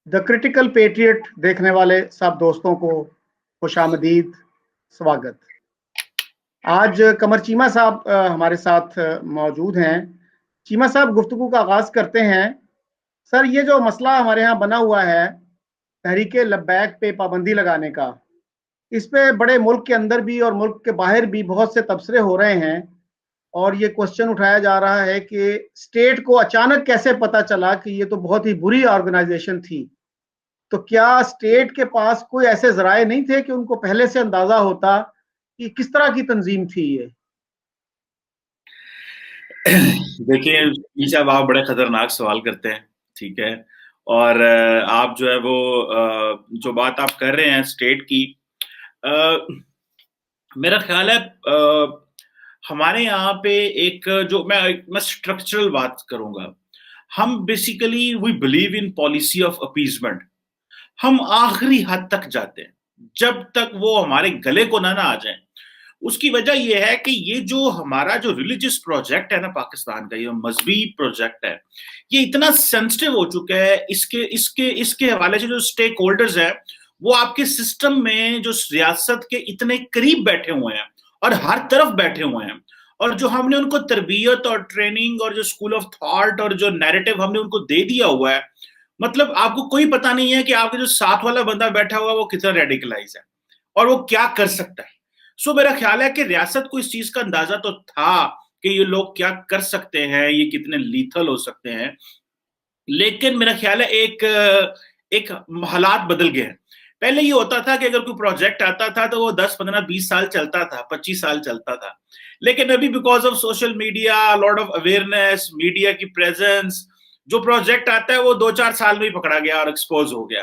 The critical patriot देखने वाले सब दोस्तों को खुशामदीद, स्वागत। आज कमर चीमा साहब हमारे साथ मौजूद हैं। चीमा साहब, गुफ्तगू का आगाज करते हैं। सर, ये जो मसला हमारे यहाँ बना हुआ है तहरीके लब्बैक पे पाबंदी लगाने का, इस पे बड़े मुल्क के अंदर भी और मुल्क के बाहर भी बहुत से तबसरे हो रहे हैं और ये क्वेश्चन उठाया जा रहा है कि स्टेट को अचानक कैसे पता चला कि ये तो बहुत ही बुरी ऑर्गेनाइजेशन थी। तो क्या स्टेट के पास कोई ऐसे जराए नहीं थे कि उनको पहले से अंदाजा होता कि किस तरह की तंजीम थी ये? देखिए साहब, आप बड़े खतरनाक सवाल करते हैं। ठीक है। और आप जो है वो जो बात आप कर रहे हैं स्टेट की, अ, मेरा ख्याल है हमारे यहाँ पे एक जो मैं स्ट्रक्चरल बात करूंगा। हम basically we believe in policy of appeasement. हम आखिरी हद तक जाते हैं जब तक वो हमारे गले को ना आ जाए। उसकी वजह यह है कि ये जो हमारा जो रिलीजियस प्रोजेक्ट है ना पाकिस्तान का, ये मजहबी प्रोजेक्ट है, ये इतना सेंसिटिव हो चुका है। इसके इसके इसके हवाले से जो स्टेक होल्डर्स हैं वो आपके सिस्टम में जो रियासत के इतने करीब बैठे हुए हैं और हर तरफ बैठे हुए हैं, और जो हमने उनको तरबियत और ट्रेनिंग और जो स्कूल ऑफ थॉट और जो नैरेटिव हमने उनको दे दिया हुआ है, मतलब आपको कोई पता नहीं है कि आपके जो साथ वाला बंदा बैठा हुआ है वो कितना रेडिकलाइज है और वो क्या कर सकता है। सो मेरा ख्याल है कि रियासत को इस चीज का अंदाजा तो था कि ये लोग क्या कर सकते हैं, ये कितने लीथल हो सकते हैं। लेकिन मेरा ख्याल है एक एक हालात बदल गए हैं। पहले ये होता था कि अगर कोई प्रोजेक्ट आता था तो वो 10 15 20 साल चलता था, 25 साल चलता था। लेकिन अभी because of social media, lot of awareness, media की प्रेजेंस, जो प्रोजेक्ट आता है वो 2 4 साल में ही पकड़ा गया और एक्सपोज हो गया।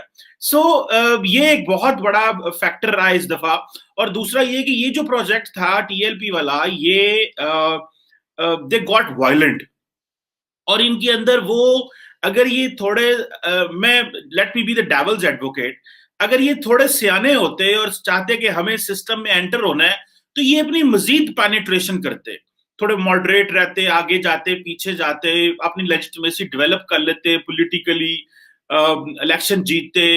ये एक बहुत बड़ा फैक्टर रहा इस दफा। और दूसरा ये कि ये जो प्रोजेक्ट था टीएलपी वाला, ये दे गॉट वायलेंट। और इनके अंदर वो, अगर ये थोड़े मैं let me be the devil's advocate, अगर ये थोड़े सियाने होते और चाहते कि हमें सिस्टम में एंटर होना है, तो ये अपनी मजीद पेनिट्रेशन करते, थोड़े मॉडरेट रहते, आगे जाते, पीछे जाते, अपनी लेजिटिमेसी डेवलप कर लेते पॉलिटिकली, इलेक्शन जीतते,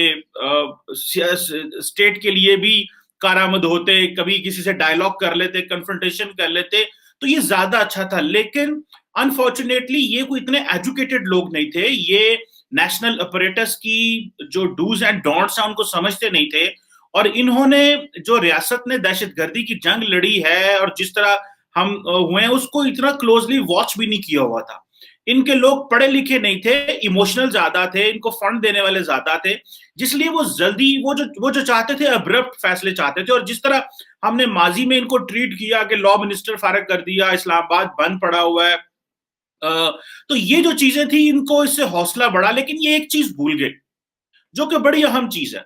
स्टेट के लिए भी कारामद होते, कभी किसी से डायलॉग कर लेते, कन्फ्रंटेशन कर लेते, तो ये ज्यादा अच्छा था। लेकिन अनफॉर्चुनेटली ये कोई इतने एजुकेटेड लोग नहीं थे, ये नेशनल अपरेटस की जो डूज एंड डोंट्स हैं उनको समझते नहीं थे। और इन्होंने जो रियासत ने दहशतगर्दी की जंग लड़ी है और जिस तरह हम हुए हैं, उसको इतना क्लोजली वॉच भी नहीं किया हुआ था। इनके लोग पढ़े लिखे नहीं थे, इमोशनल ज्यादा थे, इनको फंड देने वाले ज्यादा थे, जिसलिए वो जल्दी वो जो चाहते थे अब्रप्ट फैसले चाहते थे। और जिस तरह हमने माजी में इनको ट्रीट किया कि लॉ मिनिस्टर फारग कर दिया, इस्लामाबाद बंद पड़ा हुआ है, तो ये जो चीजें थी इनको इससे हौसला बढ़ा। लेकिन ये एक चीज भूल गए जो कि बड़ी अहम चीज है,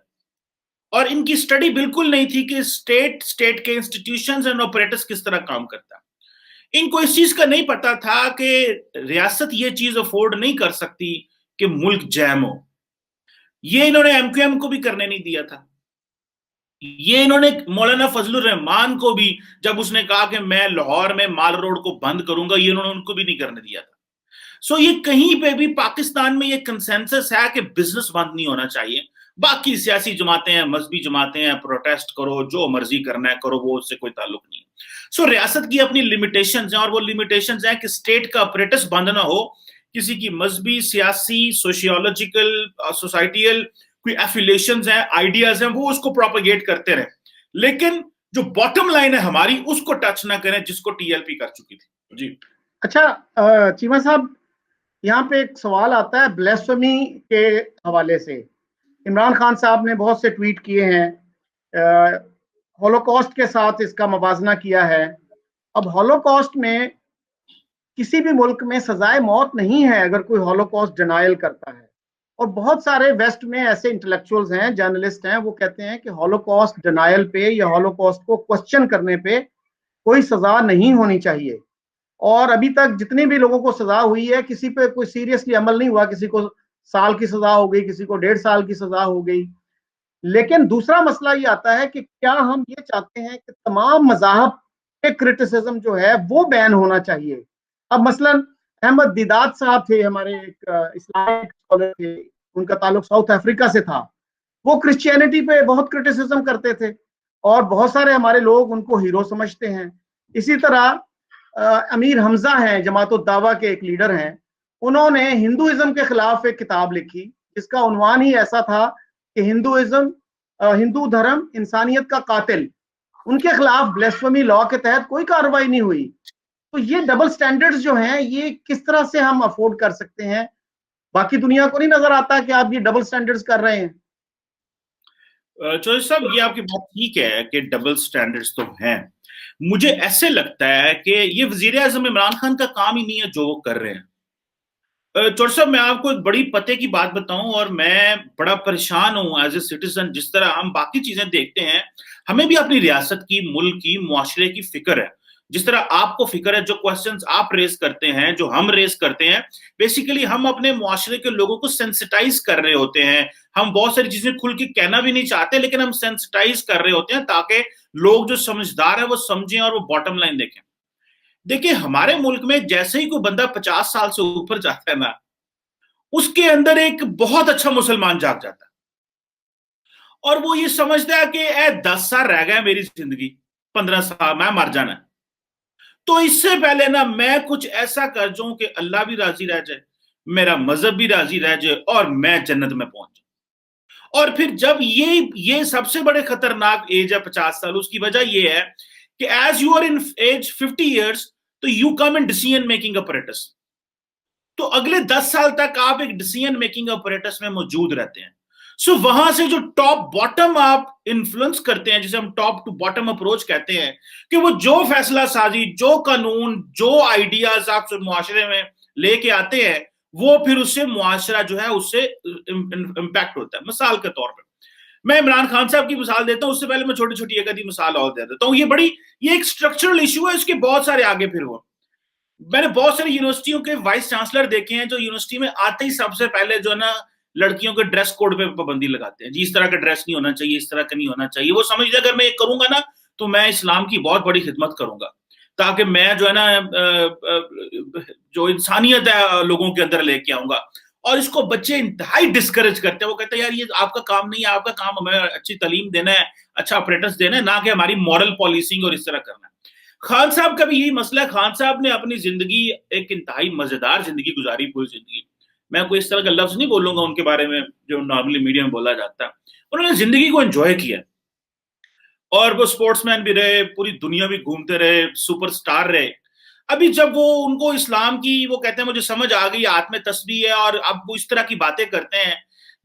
और इनकी स्टडी बिल्कुल नहीं थी कि स्टेट के इंस्टीट्यूशंस एंड ऑपरेटर्स किस तरह काम करता है। इनको इस चीज का नहीं पता था कि रियासत ये चीज अफोर्ड नहीं कर सकती कि मुल्क जैम हो। ये इन्होंने एमक्यूएम को भी करने नहीं दिया था। ये इन्होंने मौलाना फजलुर रहमान को भी, जब उसने कहा कि मैं लाहौर में माल रोड को बंद करूंगा, ये इन्होंने उनको भी नहीं करने दिया था। ये कहीं पे भी पाकिस्तान में ये कंसेंसस है कि बिजनेस बंद नहीं होना चाहिए। बाकी सियासी जमातें हैं, मजहबी जमातें हैं, प्रोटेस्ट करो, जो मर्जी करना है करो, वो उससे कोई ताल्लुक नहीं है। रियासत की अपनी लिमिटेशंस हैं, और वो लिमिटेशंस हैं कि स्टेट का अपरेटस बंद ना हो, किसी की मजहबी, सियासी, सोशियोलॉजिकल, सोसाइटियल कोई एफिलिएशंस हैं, आइडियाज हैं, वो उसको प्रोपेगेट करते रहे, लेकिन जो बॉटम लाइन है हमारी उसको टच ना करें, जिसको टीएलपी कर चुकी थी। जी अच्छा, चीमा साहब, यहाँ पे एक सवाल आता है ब्लेस्फेमी के हवाले से। इमरान खान साहब ने बहुत से ट्वीट किए हैं, हॉलोकॉस्ट के साथ इसका मवाजना किया है। अब हॉलोकॉस्ट में किसी भी मुल्क में सजाए मौत नहीं है अगर कोई हॉलोकॉस्ट डिनायल करता है। और बहुत सारे वेस्ट में ऐसे इंटेलेक्चुअल्स हैं, जर्नलिस्ट हैं, वो कहते हैं कि हॉलोकॉस्ट डिनायल पे या हॉलोकॉस्ट को क्वेश्चन करने पे कोई सजा नहीं होनी चाहिए। और अभी तक जितने भी लोगों को सजा हुई है, किसी पे कोई सीरियसली अमल नहीं हुआ। किसी को साल की सजा हो गई, किसी को 1.5 साल की सजा हो गई। लेकिन दूसरा मसला ये आता है कि क्या हम ये चाहते हैं कि तमाम मज़ाहब के क्रिटिसिज्म जो है वो बैन होना चाहिए। अब मसलन अहमद दीदात साहब थे, हमारे एक इस्लामिक स्कॉलर थे, उनका ताल्लुक साउथ अफ्रीका से था, वो क्रिश्चियनिटी पे बहुत क्रिटिसिज्म करते थे और बहुत सारे हमारे लोग उनको हीरो समझते हैं। इसी तरह अमीर हमजा हैं, जमात उद दावा के एक लीडर हैं, उन्होंने हिंदुइज्म के खिलाफ एक किताब लिखी जिसका उन्वान ही ऐसा था कि हिंदू धर्म इंसानियत का कातिल। उनके खिलाफ ब्लेस्फेमी लॉ के तहत कोई कार्रवाई नहीं हुई। तो ये डबल स्टैंडर्ड्स जो हैं, ये किस तरह से हम अफोर्ड कर सकते हैं? बाकी दुनिया को नहीं नजर आता कि आप ये डबल स्टैंडर्ड्स कर रहे हैं? चौधरी साहब, ये आपकी बात ठीक है कि डबल स्टैंडर्ड्स तो हैं। मुझे ऐसे लगता है कि ये वजीर आजम इमरान खान का काम ही नहीं है जो वो कर रहे हैं। चौधरी साहब, मैं आपको एक बड़ी पते की बात बताऊं, और मैं बड़ा परेशान हूं एज ए सिटीजन। जिस तरह हम बाकी चीजें देखते हैं, हमें भी अपनी रियासत की, मुल्क की, मुआशरे की फिक्र है। जिस तरह आपको फिक्र है, जो क्वेश्चंस आप रेज करते हैं, जो हम रेज करते हैं, बेसिकली हम अपने मुआशरे के लोगों को सेंसिटाइज कर रहे होते हैं। हम बहुत सारी चीजें खुल के कहना भी नहीं चाहते, लेकिन हम सेंसिटाइज कर रहे होते हैं ताकि लोग जो समझदार है वो समझें और वो बॉटम लाइन देखें। देखिए, हमारे मुल्क में जैसे ही कोई बंदा 50 साल से ऊपर जाता है ना, उसके अंदर एक बहुत अच्छा मुसलमान जाग जाता है, और वो ये समझता है कि 10 साल रह गए मेरी जिंदगी, 15 साल, मैं मर जाना है। तो इससे पहले ना मैं कुछ ऐसा कर जाऊं कि अल्लाह भी राजी रह जाए, मेरा मजहब भी राजी रह जाए, और मैं जन्नत में पहुंच जाऊं। और फिर जब ये सबसे बड़े खतरनाक एज है 50 साल, उसकी वजह ये है कि as you are in age 50 years, तो you come in decision making apparatus. तो अगले 10 साल तक आप एक डिसीजन मेकिंग अपरेटस में मौजूद रहते हैं। सो वहां से जो टॉप बॉटम आप इन्फ्लुएंस करते हैं, जिसे हम टॉप टू बॉटम अप्रोच कहते हैं, कि वो जो फैसला साजी, जो कानून, जो आइडियाज आप मुआशरे में लेके आते हैं, वो फिर उससे मुआशरा जो है उससे इंपैक्ट होता है। मिसाल के तौर पर मैं इमरान खान साहब की मिसाल देता हूं, उससे पहले मैं छोटी छोटी एक आधी मिसाल और दे देता हूं। ये एक स्ट्रक्चरल इशू है, इसके बहुत सारे आगे फिर वो। मैंने बहुत सारी यूनिवर्सिटियों के वाइस चांसलर देखे हैं जो यूनिवर्सिटी में आते ही सबसे पहले जो है ना, लड़कियों के ड्रेस कोड पे पाबंदी लगाते हैं। जी, इस तरह का ड्रेस नहीं होना चाहिए, इस तरह का नहीं होना चाहिए। वो समझते अगर मैं ये करूंगा ना, तो मैं इस्लाम की बहुत बड़ी खिदमत करूंगा, ताकि मैं जो है ना जो इंसानियत है लोगों के अंदर लेके आऊंगा। और इसको बच्चे इंतहाई डिस्करेज करते हैं। वो कहते हैं यार ये आपका काम नहीं है, आपका काम हमें अच्छी तालीम देना है, अच्छा अपरेटस देना है, ना कि हमारी मॉरल पॉलिसिंग और इस तरह करना है। खान साहब का भी यही मसला है। खान साहब ने अपनी जिंदगी एक इंतहाई मजेदार जिंदगी गुजारी, पूरी जिंदगी। मैं कोई इस तरह का लफ्ज नहीं बोलूंगा उनके बारे में जो नॉर्मली मीडिया में बोला जाता है। उन्होंने जिंदगी को एंजॉय किया, और वो स्पोर्ट्समैन भी रहे, पूरी दुनिया भी घूमते रहे, सुपरस्टार रहे। अभी जब वो उनको इस्लाम की, वो कहते हैं मुझे समझ आ गई, आत्म तस्बी है, और अब वो इस तरह की बातें करते हैं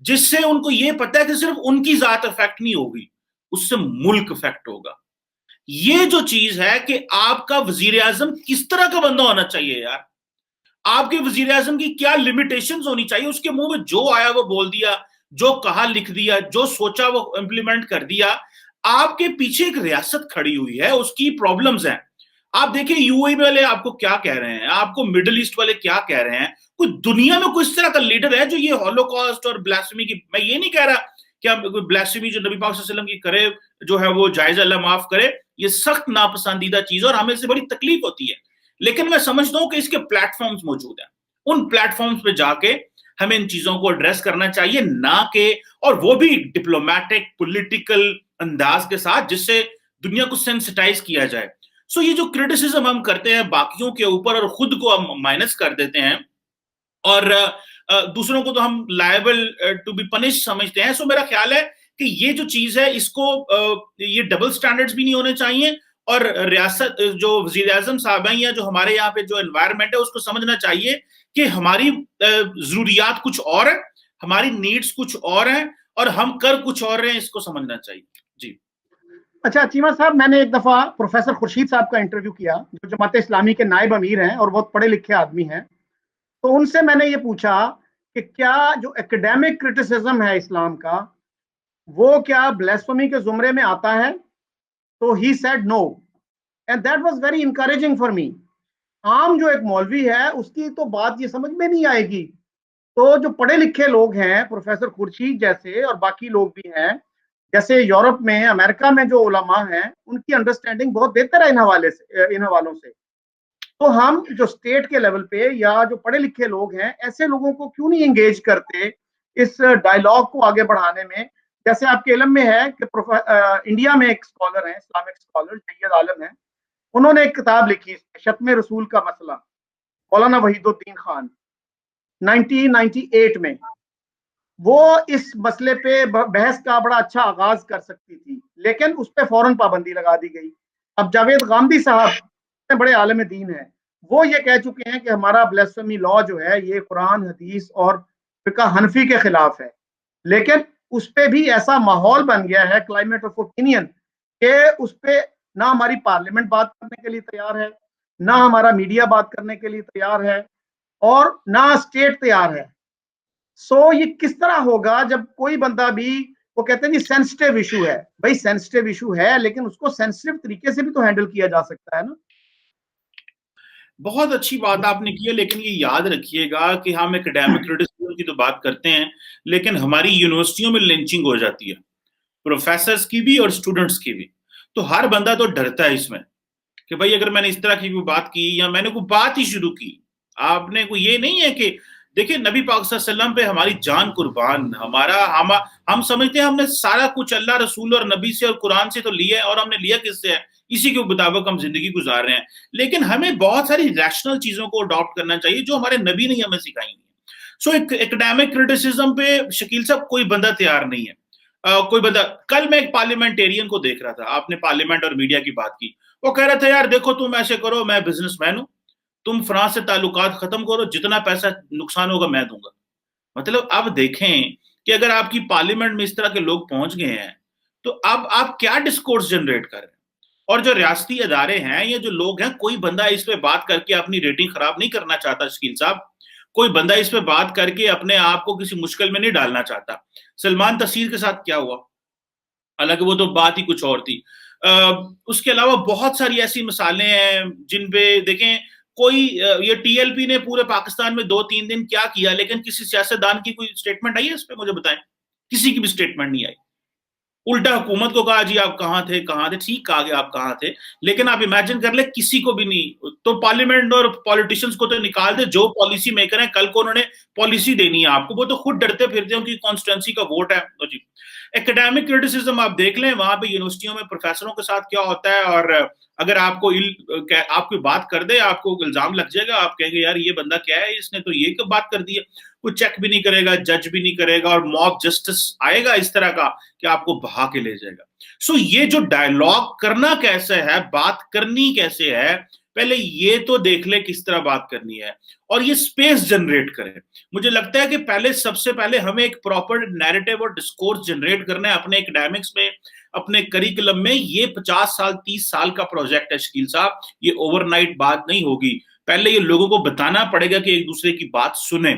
जिससे उनको ये पता है कि सिर्फ उनकी जात इफेक्ट नहीं होगी, उससे मुल्क इफेक्ट होगा। ये जो चीज है कि आपका वजीर आजम किस तरह का बंदा होना चाहिए यार, आपके वजीर आजम की क्या लिमिटेशंस होनी चाहिए। उसके मुंह में जो आया वो बोल दिया, जो कहा लिख दिया, जो सोचा वो इंप्लीमेंट कर दिया। आपके पीछे एक रियासत खड़ी हुई है, उसकी प्रॉब्लम्स हैं। आप देखिए यूएई वाले आपको क्या कह रहे हैं, आपको मिडिल ईस्ट वाले क्या कह रहे हैं। कोई दुनिया में कोई इस तरह का लीडर है जो ये हॉलोकॉस्ट और ब्लास्फेमी की, मैं ये नहीं कह रहा कि आप ब्लास्फेमी जो नबी पाक सल्लल्लाहु अलैहि वसल्लम की करे जो है वो जायज, अल्लाह माफ करे, ये सख्त नापसंदीदा चीज है और हमें इससे बड़ी तकलीफ होती है। लेकिन मैं समझता हूं कि इसके प्लेटफॉर्म्स मौजूद हैं, उन प्लेटफॉर्म्स पे जाके हमें इन चीजों को एड्रेस करना चाहिए, ना कि, और वो भी डिप्लोमेटिक पॉलिटिकल अंदाज के साथ जिससे दुनिया को सेंसिटाइज किया जाए। सो ये जो क्रिटिसिज्म हम करते हैं बाकियों के ऊपर और खुद को हम माइनस कर देते हैं, और दूसरों को तो हम लायबल टू बी पनिश समझते हैं। सो मेरा ख्याल है कि ये जो चीज है इसको ये डबल स्टैंडर्ड्स भी नहीं होने चाहिए, और रियासत जो वजीर आजम साहब हैं या जो हमारे यहाँ पे जो एनवायरनमेंट है उसको समझना चाहिए कि हमारी जरूरियात कुछ और है, हमारी नीड्स कुछ और हैं, और हम कर कुछ और रहे हैं, इसको समझना चाहिए। जी अच्छा चीमा साहब, मैंने एक दफा प्रोफेसर खुर्शीद साहब का इंटरव्यू किया, जो जमात इस्लामी के नायब अमीर हैं और बहुत पढ़े लिखे आदमी हैं। तो उनसे मैंने ये पूछा कि क्या जो एकेडमिक क्रिटिसिज्म है इस्लाम का, वो क्या ब्लेस्फेमी के जुमरे में आता है? तो he said no, and that was very encouraging for me. आम जो एक मौलवी है उसकी तो बात ये समझ में नहीं आएगी। तो जो पढ़े लिखे लोग हैं, प्रोफेसर खुर्शीद जैसे और बाकी लोग भी हैं, जैसे यूरोप में, अमेरिका में जो उलमा हैं, उनकी अंडरस्टैंडिंग बहुत बेहतर है इन हवालों से। तो हम जो स्टेट के लेवल पे या जो पढ़े लिखे लोग हैं, ऐसे लोगों को क्यों नहीं एंगेज करते इस डायलॉग को आगे बढ़ाने में। जैसे आपके इल्म में है कि इंडिया में एक स्कॉलर है, इस्लामिक स्कॉलर सैयद आलम है, उन्होंने एक किताब लिखी शत्म रसूल का मसला, मौलाना वहीदुद्दीन खान, 1998 में। वो इस मसले पे बहस का बड़ा अच्छा आगाज कर सकती थी, लेकिन उस पर फौरन पाबंदी लगा दी गई। अब जावेद गांधी साहब बड़े आलम दीन है, वो ये कह चुके हैं कि हमारा ब्लेस्फेमी लॉ जो है ये कुरान, हदीस और फिका हनफी के खिलाफ है। लेकिन उस पर भी ऐसा माहौल बन गया है, क्लाइमेट ऑफ ओपिनियन, कि उस पर ना हमारी पार्लियामेंट बात करने के लिए तैयार है, ना हमारा मीडिया बात करने के लिए तैयार है, और ना स्टेट तैयार है। सो ये किस तरह होगा जब कोई बंदा भी, वो कहते हैं जी सेंसिटिव इशू है, भाई सेंसिटिव इशू है, लेकिन उसको सेंसिटिव तरीके से भी तो हैंडल किया जा सकता है ना। बहुत अच्छी बात आपने की है, लेकिन ये याद रखिएगा कि हम एकेडमिक क्रिटिसिज्म की तो बात करते हैं, लेकिन हमारी यूनिवर्सिटियों में लिंचिंग हो जाती है, प्रोफेसर्स की भी और स्टूडेंट्स की भी। तो हर बंदा तो डरता है इसमें कि भाई अगर मैंने इस तरह की कोई बात की या मैंने कोई बात ही शुरू की, आपने कोई, ये नहीं है कि देखिए नबी पाक सल्लल्लाहु अलैहि वसल्लम पे हमारी जान कुर्बान, हमारा हम समझते हैं हमने सारा कुछ अल्लाह रसूल और नबी से और कुरान से तो लिया है, और हमने लिया किससे है, इसी के मुताबिक हम जिंदगी गुजार रहे हैं। लेकिन हमें बहुत सारी रैशनल चीजों को अडॉप्ट करना चाहिए जो हमारे नबी ने हमें सिखाई है। सो एक एकेडमिक क्रिटिसिज्म पे शकील साहब कोई बंदा तैयार नहीं है। कोई बंदा, कल मैं एक पार्लियामेंटेरियन को देख रहा था, आपने पार्लियामेंट और मीडिया की बात की, वो कह रहा था यार देखो तुम ऐसे करो, मैं बिजनेसमैन हूं, तुम फ्रांस से ताल्लुकात खत्म करो, जितना पैसा नुकसान होगा मैं दूंगा। मतलब अब देखें कि अगर आपकी पार्लियामेंट में इस तरह के लोग पहुंच गए हैं, तो अब आप क्या डिस्कोर्स जनरेट कर रहे हैं। और जो रियासती अदारे हैं, ये जो लोग हैं, कोई बंदा इस पे बात करके अपनी रेटिंग खराब नहीं करना चाहता शकील साहब, कोई बंदा इस पे बात करके अपने आप को किसी मुश्किल में नहीं डालना चाहता। सलमान तसीर के साथ क्या हुआ, हालांकि वो तो बात ही कुछ और थी। उसके अलावा बहुत सारी ऐसी मिसालें हैं जिन पे देखें, कोई ये टीएलपी ने पूरे पाकिस्तान में 2-3 दिन क्या किया, लेकिन किसी सियासतदान की कोई स्टेटमेंट आई है इस पे, मुझे बताएं। किसी की भी स्टेटमेंट नहीं आई। उल्टा हुकूमत को कहा जी आप कहां थे, कहां थे, ठीक कहा गया आप कहां थे, लेकिन आप इमेजिन कर ले किसी को भी नहीं। तो पार्लियामेंट और पॉलिटिशियंस को तो निकाल दे, जो पॉलिसी मेकर है, कल को उन्होंने पॉलिसी देनी है आपको, वो तो खुद डरते फिरते हैं, उनकी कॉन्स्टिट्यूंसी का वोट है। तो जी एकेडमिक क्रिटिसिज्म आप देख लें, वहां पे यूनिवर्सिटियों में प्रोफेसरों के साथ क्या होता है, और अगर आपको आपकी बात कर दे, आपको इल्जाम लग जाएगा, आप कहेंगे यार ये बंदा क्या है, इसने तो ये कब बात कर दी है। कोई चेक भी नहीं करेगा, जज भी नहीं करेगा, और मॉब जस्टिस आएगा इस तरह का कि आपको बहा के ले जाएगा। सो ये जो डायलॉग करना कैसे है, बात करनी कैसे है, पहले ये तो देख ले किस तरह बात करनी है, और ये स्पेस जनरेट करे। मुझे लगता है कि पहले, सबसे पहले हमें एक प्रॉपर नैरेटिव और डिस्कोर्स जनरेट करना है अपने एकेडमिक्स में, अपने करिकुलम में। ये 50 साल 30 साल का प्रोजेक्ट है शकील साहब, ये ओवरनाइट बात नहीं होगी। पहले ये लोगों को बताना पड़ेगा कि एक दूसरे की बात सुने,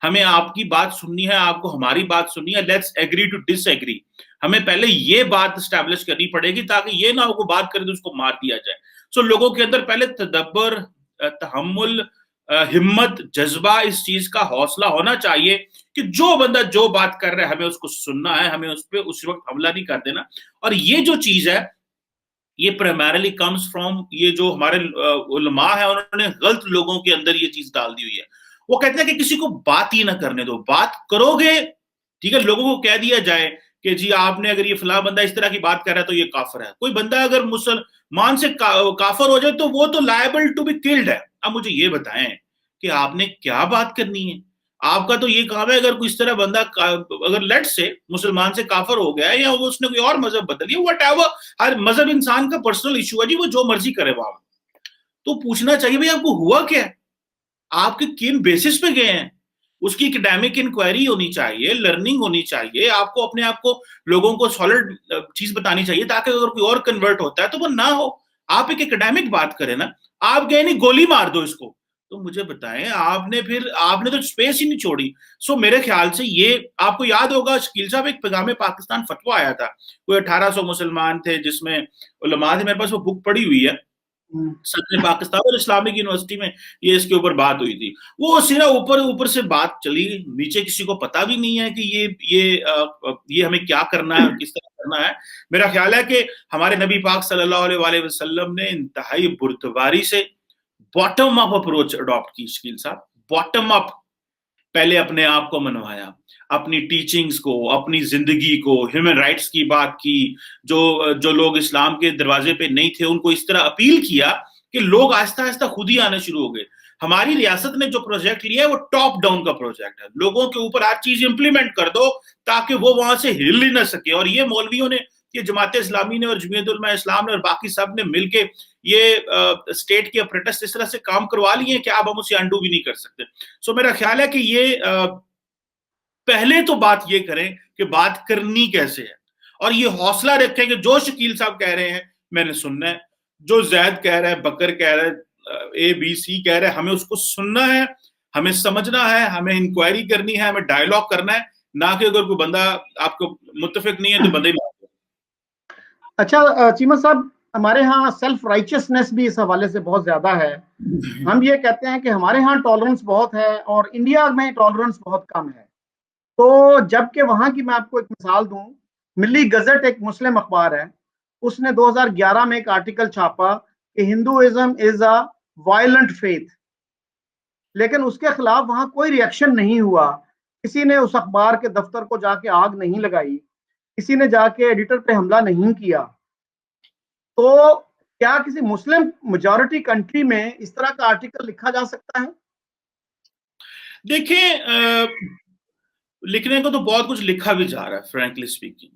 हमें आपकी बात सुननी है, आपको हमारी बात सुननी है, लेट्स एग्री टू डिसएग्री। हमें पहले ये बात स्टैब्लिश करनी पड़ेगी, ताकि ये ना हो बात करें तो उसको मार दिया जाए। सो लोगों के अंदर पहले तदब्बर, तहम्मुल, हिम्मत, जज्बा, इस चीज का हौसला होना चाहिए कि जो बंदा जो बात कर रहा है हमें उसको सुनना है, हमें उस पर उस वक्त हमला नहीं कर देना। और ये जो चीज है, ये प्राइमरीली कम्स फ्रॉम, ये जो हमारे उलमा है, उन्होंने गलत लोगों के अंदर ये चीज डाल दी हुई है। वो कहते हैं कि किसी को बात ही ना करने दो, बात करोगे ठीक है, लोगों को कह दिया जाए कि जी आपने अगर ये फला बंदा इस तरह की बात कर रहा है तो ये काफिर है। कोई बंदा अगर मुसलमान से काफिर हो जाए तो वो तो लायबल टू बी किल्ड है। अब मुझे ये बताएं कि आपने क्या बात करनी है। आपका तो ये काम है, अगर कोई इस तरह बंदा अगर लेट से मुसलमान से काफिर हो गया है, या वो उसने कोई और मजहब बदल लिया, वट एवर, हर मजहब इंसान का पर्सनल इशू है जी, वो जो मर्जी करे वहां, तो पूछना चाहिए भाई आपको हुआ क्या है, आपके किन बेसिस पे गए हैं। उसकी एकेडमिक इंक्वायरी होनी चाहिए, लर्निंग होनी चाहिए, आपको अपने आप को, लोगों को सॉलिड चीज बतानी चाहिए, ताकि अगर कोई और कन्वर्ट होता है तो वो ना हो। आप एक एकेडमिक बात करें ना, आप गए नहीं गोली मार दो इसको, तो मुझे बताएं आपने तो स्पेस ही नहीं छोड़ी। सो मेरे ख्याल से ये आपको याद होगा शकील साहब, एक पैगाम पाकिस्तान फतवा आया था, कोई 1800 मुसलमान थे, जिसमें उलमा थे, मेरे पास वो बुक पड़ी हुई है, सदर पाकिस्तान और इस्लामिक यूनिवर्सिटी में ये इसके ऊपर बात हुई थी। वो सिरा ऊपर ऊपर से बात चली, नीचे किसी को पता भी नहीं है कि ये हमें क्या करना है, किस तरह करना है। मेरा ख्याल है कि हमारे नबी पाक सल्लल्लाहु अलैहि वसल्लम ने इंतहाई बुर्दबारी से बॉटम अप अप्रोच अडॉप्ट की शकील साहब, बॉटम अप, पहले अपने आप को मनवाया। अपनी टीचिंग्स को, अपनी जिंदगी को, ह्यूमन राइट्स की बात की, जो लोग इस्लाम के दरवाजे पे नहीं थे उनको इस तरह अपील किया कि लोग आहिस्ता आहिस्ता खुद ही आने शुरू हो गए। हमारी रियासत ने जो प्रोजेक्ट लिया है वो टॉप डाउन का प्रोजेक्ट है, लोगों के ऊपर हर चीज इंप्लीमेंट कर दो ताकि वो वहां से हिल ही ना सके। और ये मौलवियों ने, ये जमात इस्लामी ने और जमीयत उलमा इस्लाम ने और बाकी सब ने मिलके ये स्टेट के अप्रेंटिस इस तरह से काम करवा लिए कि अब हम उसे अंडू भी नहीं कर सकते। सो मेरा ख्याल है कि ये पहले तो बात ये करें कि बात करनी कैसे है, और ये हौसला रखें कि जो शकील साहब कह रहे हैं मैंने सुनना है, जो जैद कह रहा है, बकर कह रहा है, ABC कह रहा है, हमें उसको सुनना है, हमें समझना है, हमें इंक्वायरी करनी है, हमें डायलॉग करना है, ना कि अगर कोई बंदा आपको मुत्तफिक नहीं है तो बंदे ही। अच्छा चीमा साहब, हमारे यहाँ सेल्फ राइचियसनेस भी इस हवाले से बहुत ज्यादा है। हम ये कहते हैं कि हमारे यहाँ टॉलरेंस बहुत है और इंडिया में टॉलरेंस बहुत कम है। तो जबकि वहां की मैं आपको एक मिसाल दूं, मिल्ली गजट एक मुस्लिम अखबार है, उसने 2011 में एक आर्टिकल छापा कि Hinduism is a violent faith, लेकिन उसके खिलाफ वहां कोई रिएक्शन नहीं हुआ। किसी ने उस अखबार के दफ्तर को जाके आग नहीं लगाई, किसी ने जाके एडिटर पे हमला नहीं किया। तो क्या किसी मुस्लिम मेजॉरिटी कंट्री में इस तरह का आर्टिकल लिखा जा सकता है? देखिए, लिखने को तो बहुत कुछ लिखा भी जा रहा है फ्रैंकली स्पीकिंग,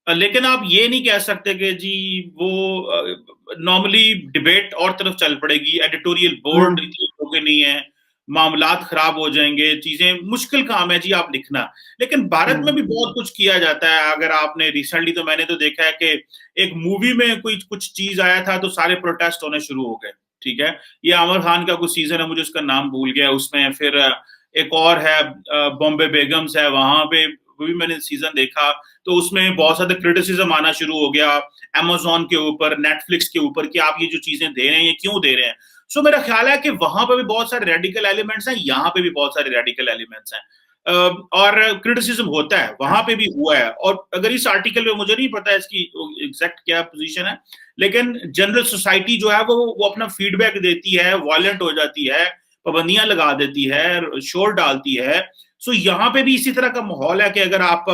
लेकिन आप ये नहीं कह सकते कि जी वो नॉर्मली डिबेट और तरफ चल पड़ेगी, एडिटोरियल बोर्ड इतने नहीं है, मामलात खराब हो जाएंगे, चीजें मुश्किल काम है जी आप लिखना। लेकिन भारत में भी बहुत कुछ किया जाता है। अगर आपने रिसेंटली, तो मैंने तो देखा है कि एक मूवी में कोई कुछ चीज आया था तो सारे प्रोटेस्ट होने शुरू हो गए। ठीक है, ये आमिर खान का कुछ सीजन है, मुझे उसका नाम भूल गया, उसमें फिर एक और है बॉम्बे बेगम्स है, वहां पे वो भी मैंने सीजन देखा, तो उसमें बहुत ज्यादा क्रिटिसिज्म आना शुरू हो गया अमेजोन के ऊपर, नेटफ्लिक्स के ऊपर, कि आप ये जो चीजें दे रहे हैं ये क्यों दे रहे हैं। सो मेरा ख्याल है कि वहां पे भी बहुत सारे रेडिकल एलिमेंट्स हैं, यहाँ पे भी बहुत सारे रेडिकल एलिमेंट्स हैं, और क्रिटिसिज्म होता है, वहां पे भी हुआ है। और अगर इस आर्टिकल में, मुझे नहीं पता इसकी एग्जैक्ट क्या पोजीशन है, लेकिन जनरल सोसाइटी जो है वो अपना फीडबैक देती है, वायलेंट हो जाती है, पाबंदियां लगा देती है, शोर डालती है। सो यहाँ पे भी इसी तरह का माहौल है कि अगर आप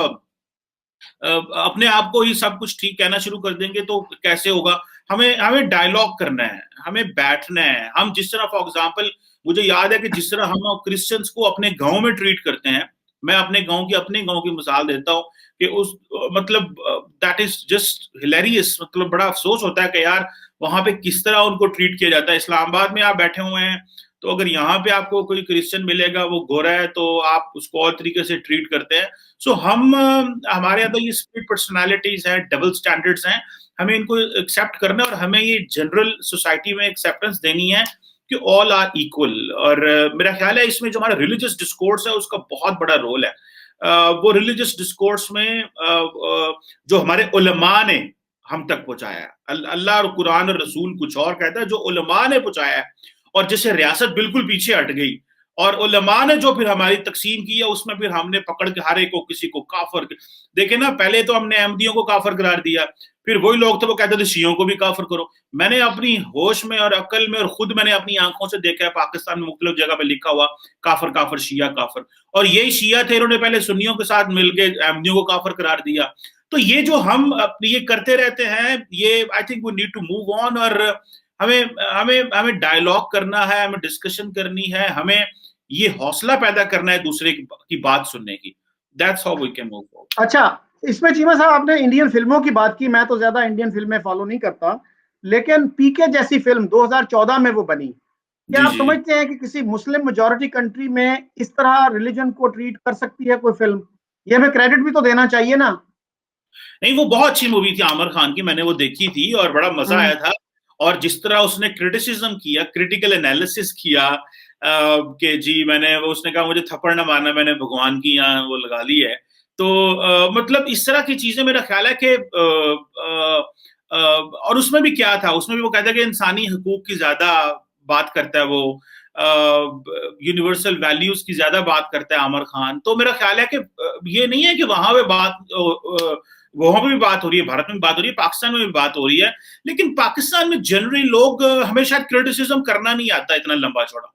अपने आप को ही सब कुछ ठीक कहना शुरू कर देंगे तो कैसे होगा। हमें हमें डायलॉग करना है, हमें बैठना है। हम जिस तरह, फॉर एग्जांपल, मुझे याद है कि जिस तरह हम क्रिश्चियंस को अपने गांव में ट्रीट करते हैं, मैं अपने गांव की मिसाल देता हूँ कि उस मतलब दैट इज जस्ट हिलेरियस। मतलब बड़ा अफसोस होता है कि यार वहां पे किस तरह उनको ट्रीट किया जाता है। इस्लामाबाद में आप बैठे हुए हैं, तो अगर यहाँ पे आपको कोई क्रिश्चियन मिलेगा, वो गोरा है, तो आप उसको और तरीके से ट्रीट करते हैं। सो हमारे अंदर ये स्प्लिट पर्सनालिटीज हैं, डबल स्टैंडर्ड्स हैं, हमें इनको एक्सेप्ट करना है और हमें ये जनरल सोसाइटी में एक्सेप्टेंस देनी है कि ऑल आर इक्वल। और मेरा ख्याल है इसमें जो हमारा रिलीजियस डिस्कोर्स है उसका बहुत बड़ा रोल है। वो रिलीजियस डिस्कोर्स में जो हमारे उलमा ने हम तक पहुंचाया है, अल्लाह और कुरान और रसूल कुछ और कहता है, जो उलमा ने पहुंचाया है, और जिससे रियासत बिल्कुल पीछे हट गई, और उलमा ने जो फिर हमारी तकसीम की है उसमें फिर हमने पकड़ के हर एक को, किसी को काफर, देखे ना, पहले तो हमने अहमदियों को काफर करार दिया, फिर वही लोग थे वो कहते थे शियों को भी काफर करो। मैंने अपनी होश में और अकल में और खुद मैंने अपनी आंखों से देखा है पाकिस्तान में मुख्तलिफ जगह पे लिखा हुआ काफर काफर, शिया काफर, और यही शिया थे, इन्होंने पहले सुन्नियों के साथ मिलकर अहमदियों को काफर करार दिया। तो ये जो हम ये करते रहते हैं, ये I think we need to move on. और हमें हमें हमें डायलॉग करना है, हमें डिस्कशन करनी है, हमें ये हौसला पैदा करना है दूसरे की बात सुनने की। That's how we can move forward. अच्छा, इसमें चीमा साहब आपने इंडियन फिल्मों की बात की, मैं तो ज्यादा इंडियन फिल्में फॉलो नहीं करता, लेकिन पीके जैसी फिल्म 2014 में वो बनी, क्या आप समझते हैं कि किसी मुस्लिम मेजॉरिटी कंट्री में इस तरह रिलीजन को ट्रीट कर सकती है कोई फिल्म? ये हमें क्रेडिट भी तो देना चाहिए ना। नहीं, वो बहुत अच्छी मूवी थी आमिर खान की, मैंने वो देखी थी और बड़ा मजा आया था। और जिस तरह उसने क्रिटिसिज्म किया, क्रिटिकल एनालिसिस किया, कि जी मैंने, उसने कहा मुझे थप्पड़ ना मारना, मैंने भगवान की यहाँ वो लगा ली है। तो मतलब इस तरह की चीजें, मेरा ख्याल है कि और उसमें भी क्या था, उसमें भी वो कहता है कि इंसानी हकूक की ज्यादा बात करता है वो, यूनिवर्सल वैल्यूज की ज्यादा बात करता है आमिर खान। तो मेरा ख्याल है कि ये नहीं है कि वहां पे वहां पे भी बात हो रही है, भारत में भी बात हो रही है, पाकिस्तान में भी बात हो रही है, लेकिन पाकिस्तान में जनरली लोग, हमें शायद क्रिटिसिज्म करना नहीं आता इतना लंबा चौड़ा।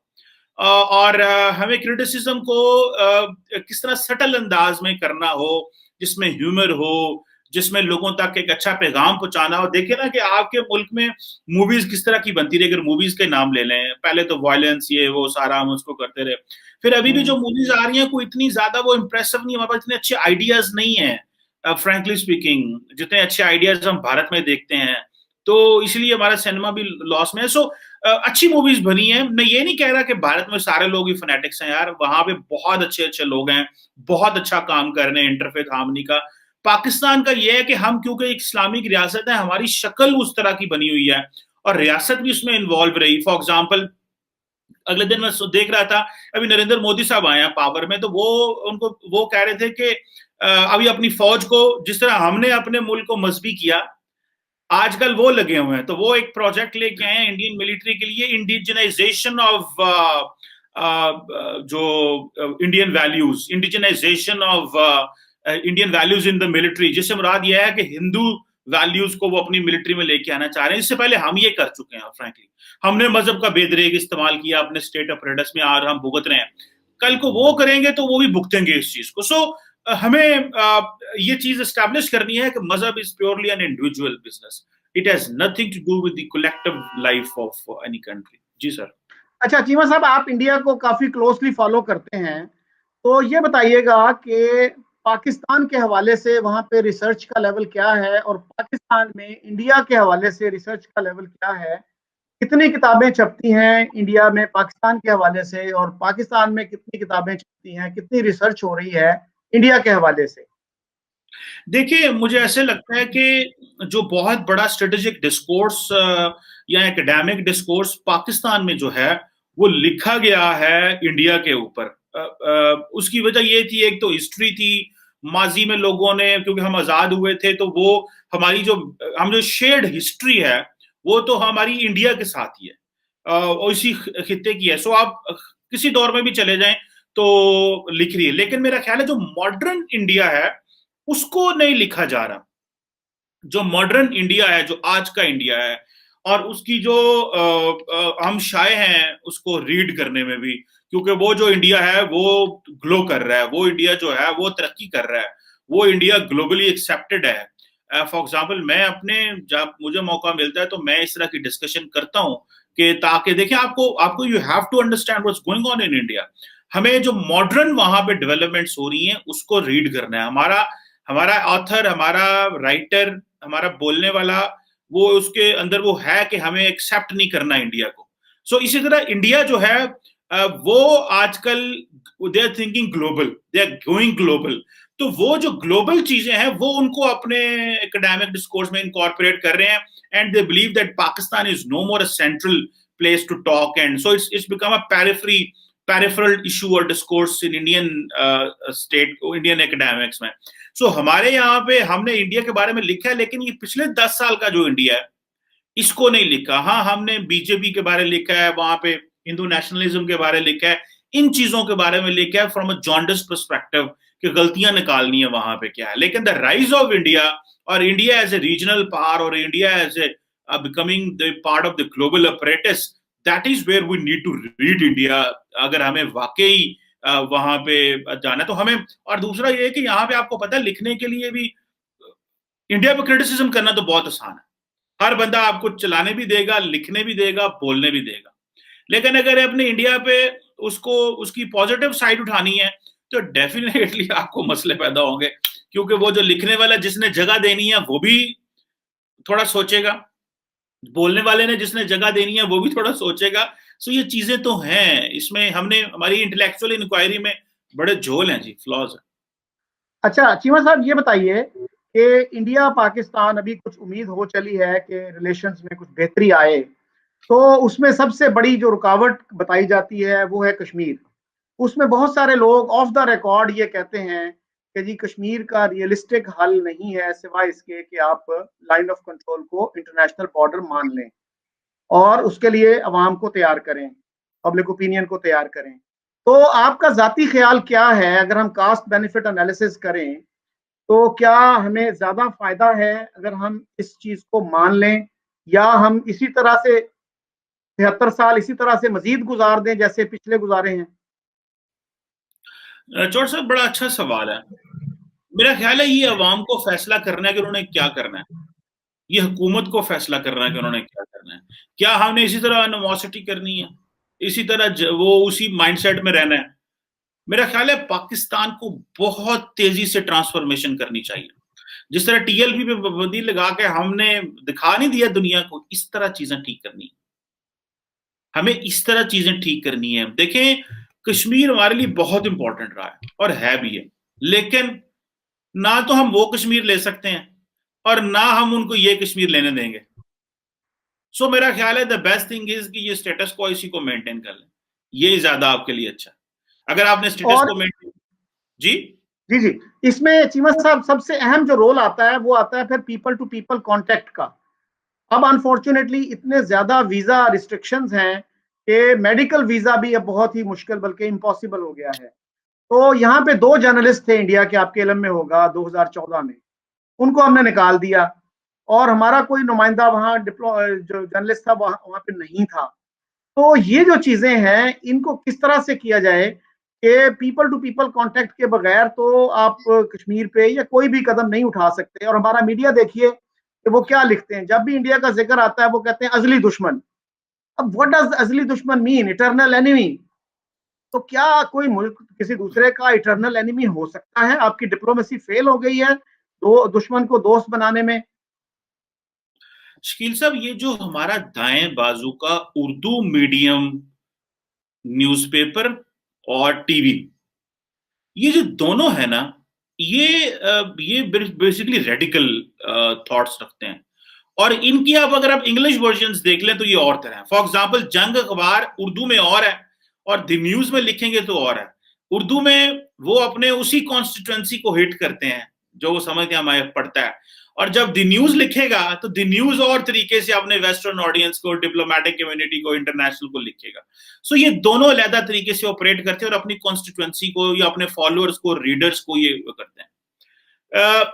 और हमें क्रिटिसिज्म को किस तरह सटल अंदाज में करना हो, जिसमें ह्यूमर हो, जिसमें लोगों तक एक अच्छा पैगाम पहुंचाना हो। देखिए ना कि आपके मुल्क में मूवीज किस तरह की बनती रही, अगर मूवीज के नाम ले लें, पहले तो वायलेंस ये वो सारा हम उसको करते रहे, फिर अभी भी जो मूवीज आ रही हैं कोई इतनी ज्यादा वो इंप्रेसिव नहीं, हमारे पास इतने अच्छे आइडियाज नहीं है, फ्रैंकली स्पीकिंग जितने अच्छे आइडियाज हम भारत में देखते हैं, तो इसलिए हमारा सिनेमा भी लॉस में है। सो अच्छी मूवीज बनी है, मैं ये नहीं कह रहा कि भारत में सारे लोग ही फनेटिक्स हैं यार, वहां पे बहुत अच्छे अच्छे लोग हैं, बहुत अच्छा काम कर रहे हैं इंटरफेथ हार्मनी का। पाकिस्तान का ये है कि हम क्योंकि एक इस्लामिक रियासत है, हमारी शक्ल उस तरह की बनी हुई है और रियासत भी उसमें इन्वॉल्व रही। फॉर एग्जाम्पल अगले दिन मैं देख रहा था, अभी नरेंद्र मोदी साहब आए हैं पावर में, तो वो कह रहे थे कि अभी अपनी फौज को जिस तरह हमने अपने मुल्क को मजबी किया, आजकल वो लगे हुए हैं। तो वो एक प्रोजेक्ट लेके आए हैं इंडियन मिलिट्री के लिए, इंडिजिनाइजेशन ऑफ जो Indian values, indigenisation of Indian values in the military, जिससे मुराद यह है कि हिंदू वैल्यूज को वो अपनी मिलिट्री में लेके आना चाह रहे हैं। इससे पहले हम ये कर चुके हैं, फ्रैंकली हमने मजहब का बेदरेग इस्तेमाल किया अपने स्टेट अपरेटस में, और हम भुगत रहे हैं। कल को वो करेंगे तो वो भी भुगतेंगे इस चीज को। सो हमें ये चीज एस्टैब्लिश करनी है कि मजहब is purely an individual business, it has nothing to do with the collective life of any country. जी सर। अच्छा चीमा साहब, आप इंडिया को काफी क्लोजली फॉलो करते हैं, तो ये बताइएगा कि पाकिस्तान के हवाले से वहां पे रिसर्च का लेवल क्या है, और पाकिस्तान में इंडिया के हवाले से रिसर्च का लेवल क्या है? कितनी किताबें छपती हैं इंडिया में पाकिस्तान के हवाले से, और पाकिस्तान में कितनी किताबें छपती हैं, कितनी रिसर्च हो रही है इंडिया के हवाले से? देखिए, मुझे ऐसे लगता है कि जो बहुत बड़ा स्ट्रेटेजिक डिस्कोर्स या एकेडमिक डिस्कोर्स पाकिस्तान में जो है वो लिखा गया है इंडिया के ऊपर। उसकी वजह ये थी, एक तो हिस्ट्री थी, माजी में लोगों ने, क्योंकि हम आजाद हुए थे, तो वो हमारी हम जो शेयर्ड हिस्ट्री है वो तो हमारी इंडिया के साथ ही है, और इसी खित्ते की है। सो आप किसी दौर में भी चले जाएं तो लिख रही है। लेकिन मेरा ख्याल है जो मॉडर्न इंडिया है उसको नहीं लिखा जा रहा। जो मॉडर्न इंडिया है, जो आज का इंडिया है, और उसकी जो हम शाये हैं उसको रीड करने में भी, क्योंकि वो जो इंडिया है वो ग्लो कर रहा है, वो इंडिया जो है वो तरक्की कर रहा है, वो इंडिया ग्लोबली एक्सेप्टेड है। फॉर एग्जाम्पल मैं अपने, जब मुझे मौका मिलता है तो मैं इस तरह की डिस्कशन करता हूँ कि ताकि देखिए आपको आपको you have to understand what's going on in India. हमें जो मॉडर्न वहां पे डेवलपमेंट्स हो रही हैं उसको रीड करना है। हमारा हमारा ऑथर, हमारा राइटर, हमारा बोलने वाला, वो उसके अंदर वो है कि हमें एक्सेप्ट नहीं करना इंडिया को। सो इसी तरह इंडिया जो है वो आजकल they are thinking global, they are going global. तो वो जो ग्लोबल चीजें हैं वो उनको अपने एकेडमिक डिस्कोर्स में इनकॉर्पोरेट कर रहे हैं, and they believe that Pakistan is no more a central place to talk, and so it's become a peripheral issue or discourse in Indian state, Indian academics में। सो हमारे यहाँ पे हमने इंडिया के बारे में लिखा है, लेकिन ये पिछले 10 साल का जो इंडिया है इसको नहीं लिखा। हाँ, हमने बीजेपी के बारे में लिखा है, वहां पे हिंदू नेशनलिज्म के बारे में लिखा है, इन चीजों के बारे में लिखा है फ्रॉम अ जॉन्डिस पर्सपेक्टिव कि गलतियां निकालनी है वहां पे क्या है। लेकिन द राइज ऑफ इंडिया, और India as a regional power, और India as a becoming the part of the global apparatus, that is where we need to read India, अगर हमें वाकई वहां पे जाना तो हमें। और दूसरा ये है कि यहाँ पे आपको पता है लिखने के लिए भी इंडिया पे क्रिटिसिज्म करना तो बहुत आसान है, हर बंदा आपको चलाने भी देगा, लिखने भी देगा, बोलने भी देगा। लेकिन अगर अपने इंडिया पे उसको उसकी पॉजिटिव साइड उठानी है तो डेफिनेटली आपको मसले पैदा होंगे, क्योंकि वो जो लिखने वाला जिसने जगह देनी है वो भी थोड़ा सोचेगा, बोलने वाले ने जिसने जगह देनी है वो भी थोड़ा सोचेगा। सो ये चीजें तो हैं, इसमें हमने हमारी इंटेलेक्चुअल इंक्वायरी में बड़े झोल हैं जी, फ्लॉज है। अच्छा चीमा साहब, ये बताइए कि इंडिया पाकिस्तान अभी कुछ उम्मीद हो चली है कि रिलेशंस में कुछ बेहतरी आए, तो उसमें सबसे बड़ी जो रुकावट बताई जाती है वो है कश्मीर। उसमें बहुत सारे लोग ऑफ द रिकॉर्ड ये कहते हैं कि जी कश्मीर का रियलिस्टिक हल नहीं है सिवाय इसके कि आप लाइन ऑफ कंट्रोल को इंटरनेशनल बॉर्डर मान लें और उसके लिए अवाम को तैयार करें, पब्लिक ओपिनियन को तैयार करें। तो आपका जाती ख्याल क्या है, अगर हम कास्ट बेनिफिट एनालिसिस करें तो क्या हमें ज्यादा फायदा है अगर हम इस चीज को मान लें, या हम इसी तरह से 73 साल इसी तरह से मजीद गुजार दें जैसे पिछले गुजारे हैं? चौड़ साहब, बड़ा अच्छा सवाल है। मेरा ख्याल है ये अवाम को फैसला करना है कि उन्होंने क्या करना है। ये हुकूमत को फैसला करना है कि उन्होंने क्या करना है। क्या हमने इसी तरह एनिमोसिटी करनी है, इसी तरह वो उसी माइंडसेट में रहना है? मेरा ख्याल है पाकिस्तान को बहुत तेजी से ट्रांसफॉर्मेशन करनी चाहिए। जिस तरह टीएलपी पे पाबंदी लगा के हमने दिखा नहीं दिया दुनिया को, इस तरह चीजें ठीक करनी है। हमें इस तरह चीजें ठीक करनी है। देखें, कश्मीर हमारे लिए बहुत इंपॉर्टेंट रहा है और है भी है, लेकिन ना तो हम वो कश्मीर ले सकते हैं और ना हम उनको ये कश्मीर लेने देंगे। सो मेरा ख्याल है द बेस्ट थिंग इज कि ये स्टेटस को इसी को मेंटेन कर लें, ये ज्यादा आपके लिए अच्छा है। अगर आपने स्टेटस को मेंटेन जी जी जी, इसमें चीमा साहब सबसे अहम जो रोल आता है वो आता है फिर पीपल टू पीपल कांटेक्ट का। अब अनफॉर्चुनेटली इतने ज्यादा वीजा रिस्ट्रिक्शंस हैं कि मेडिकल वीजा भी अब बहुत ही मुश्किल बल्कि इम्पॉसिबल हो गया है। तो यहाँ पे 2 जर्नलिस्ट थे इंडिया के, आपके इल्म में होगा, 2014 में उनको हमने निकाल दिया और हमारा कोई नुमाइंदा वहाँ जो जर्नलिस्ट था वहाँ पे नहीं था। तो ये जो चीजें हैं इनको किस तरह से किया जाए कि पीपल टू पीपल कांटेक्ट के बगैर तो आप कश्मीर पे या कोई भी कदम नहीं उठा सकते। और हमारा मीडिया देखिए कि वो क्या लिखते हैं, जब भी इंडिया का जिक्र आता है वो कहते हैं अजली दुश्मन। अब व्हाट डज अजली दुश्मन मीन? Eternal enemy? तो क्या कोई मुल्क किसी दूसरे का इटर्नल एनिमी हो सकता है? आपकी डिप्लोमेसी फेल हो गई है दो दुश्मन को दोस्त बनाने में। शकील साहब, ये जो हमारा दाएं बाजू का उर्दू मीडियम न्यूज़पेपर और टीवी, ये जो दोनों है ना, ये बेसिकली रेडिकल थॉट्स रखते हैं। और इनकी अगर आप इंग्लिश वर्जन्स देख लें तो ये और तरह है। फॉर एग्जांपल, जंग अखबार उर्दू में और है और द न्यूज में लिखेंगे तो और है। उर्दू में वो अपने उसी कॉन्स्टिट्यूएंसी को हिट करते हैं जो वो समझते हैं हमारे पढ़ता है, और जब द न्यूज लिखेगा तो द न्यूज और तरीके से अपने वेस्टर्न ऑडियंस को, डिप्लोमेटिक कम्युनिटी को, इंटरनेशनल को लिखेगा। सो ये दोनों अलग तरीके से ऑपरेट करते हैं और अपनी कॉन्स्टिट्यूएंसी को या अपने फॉलोअर्स को, रीडर्स को ये करते हैं।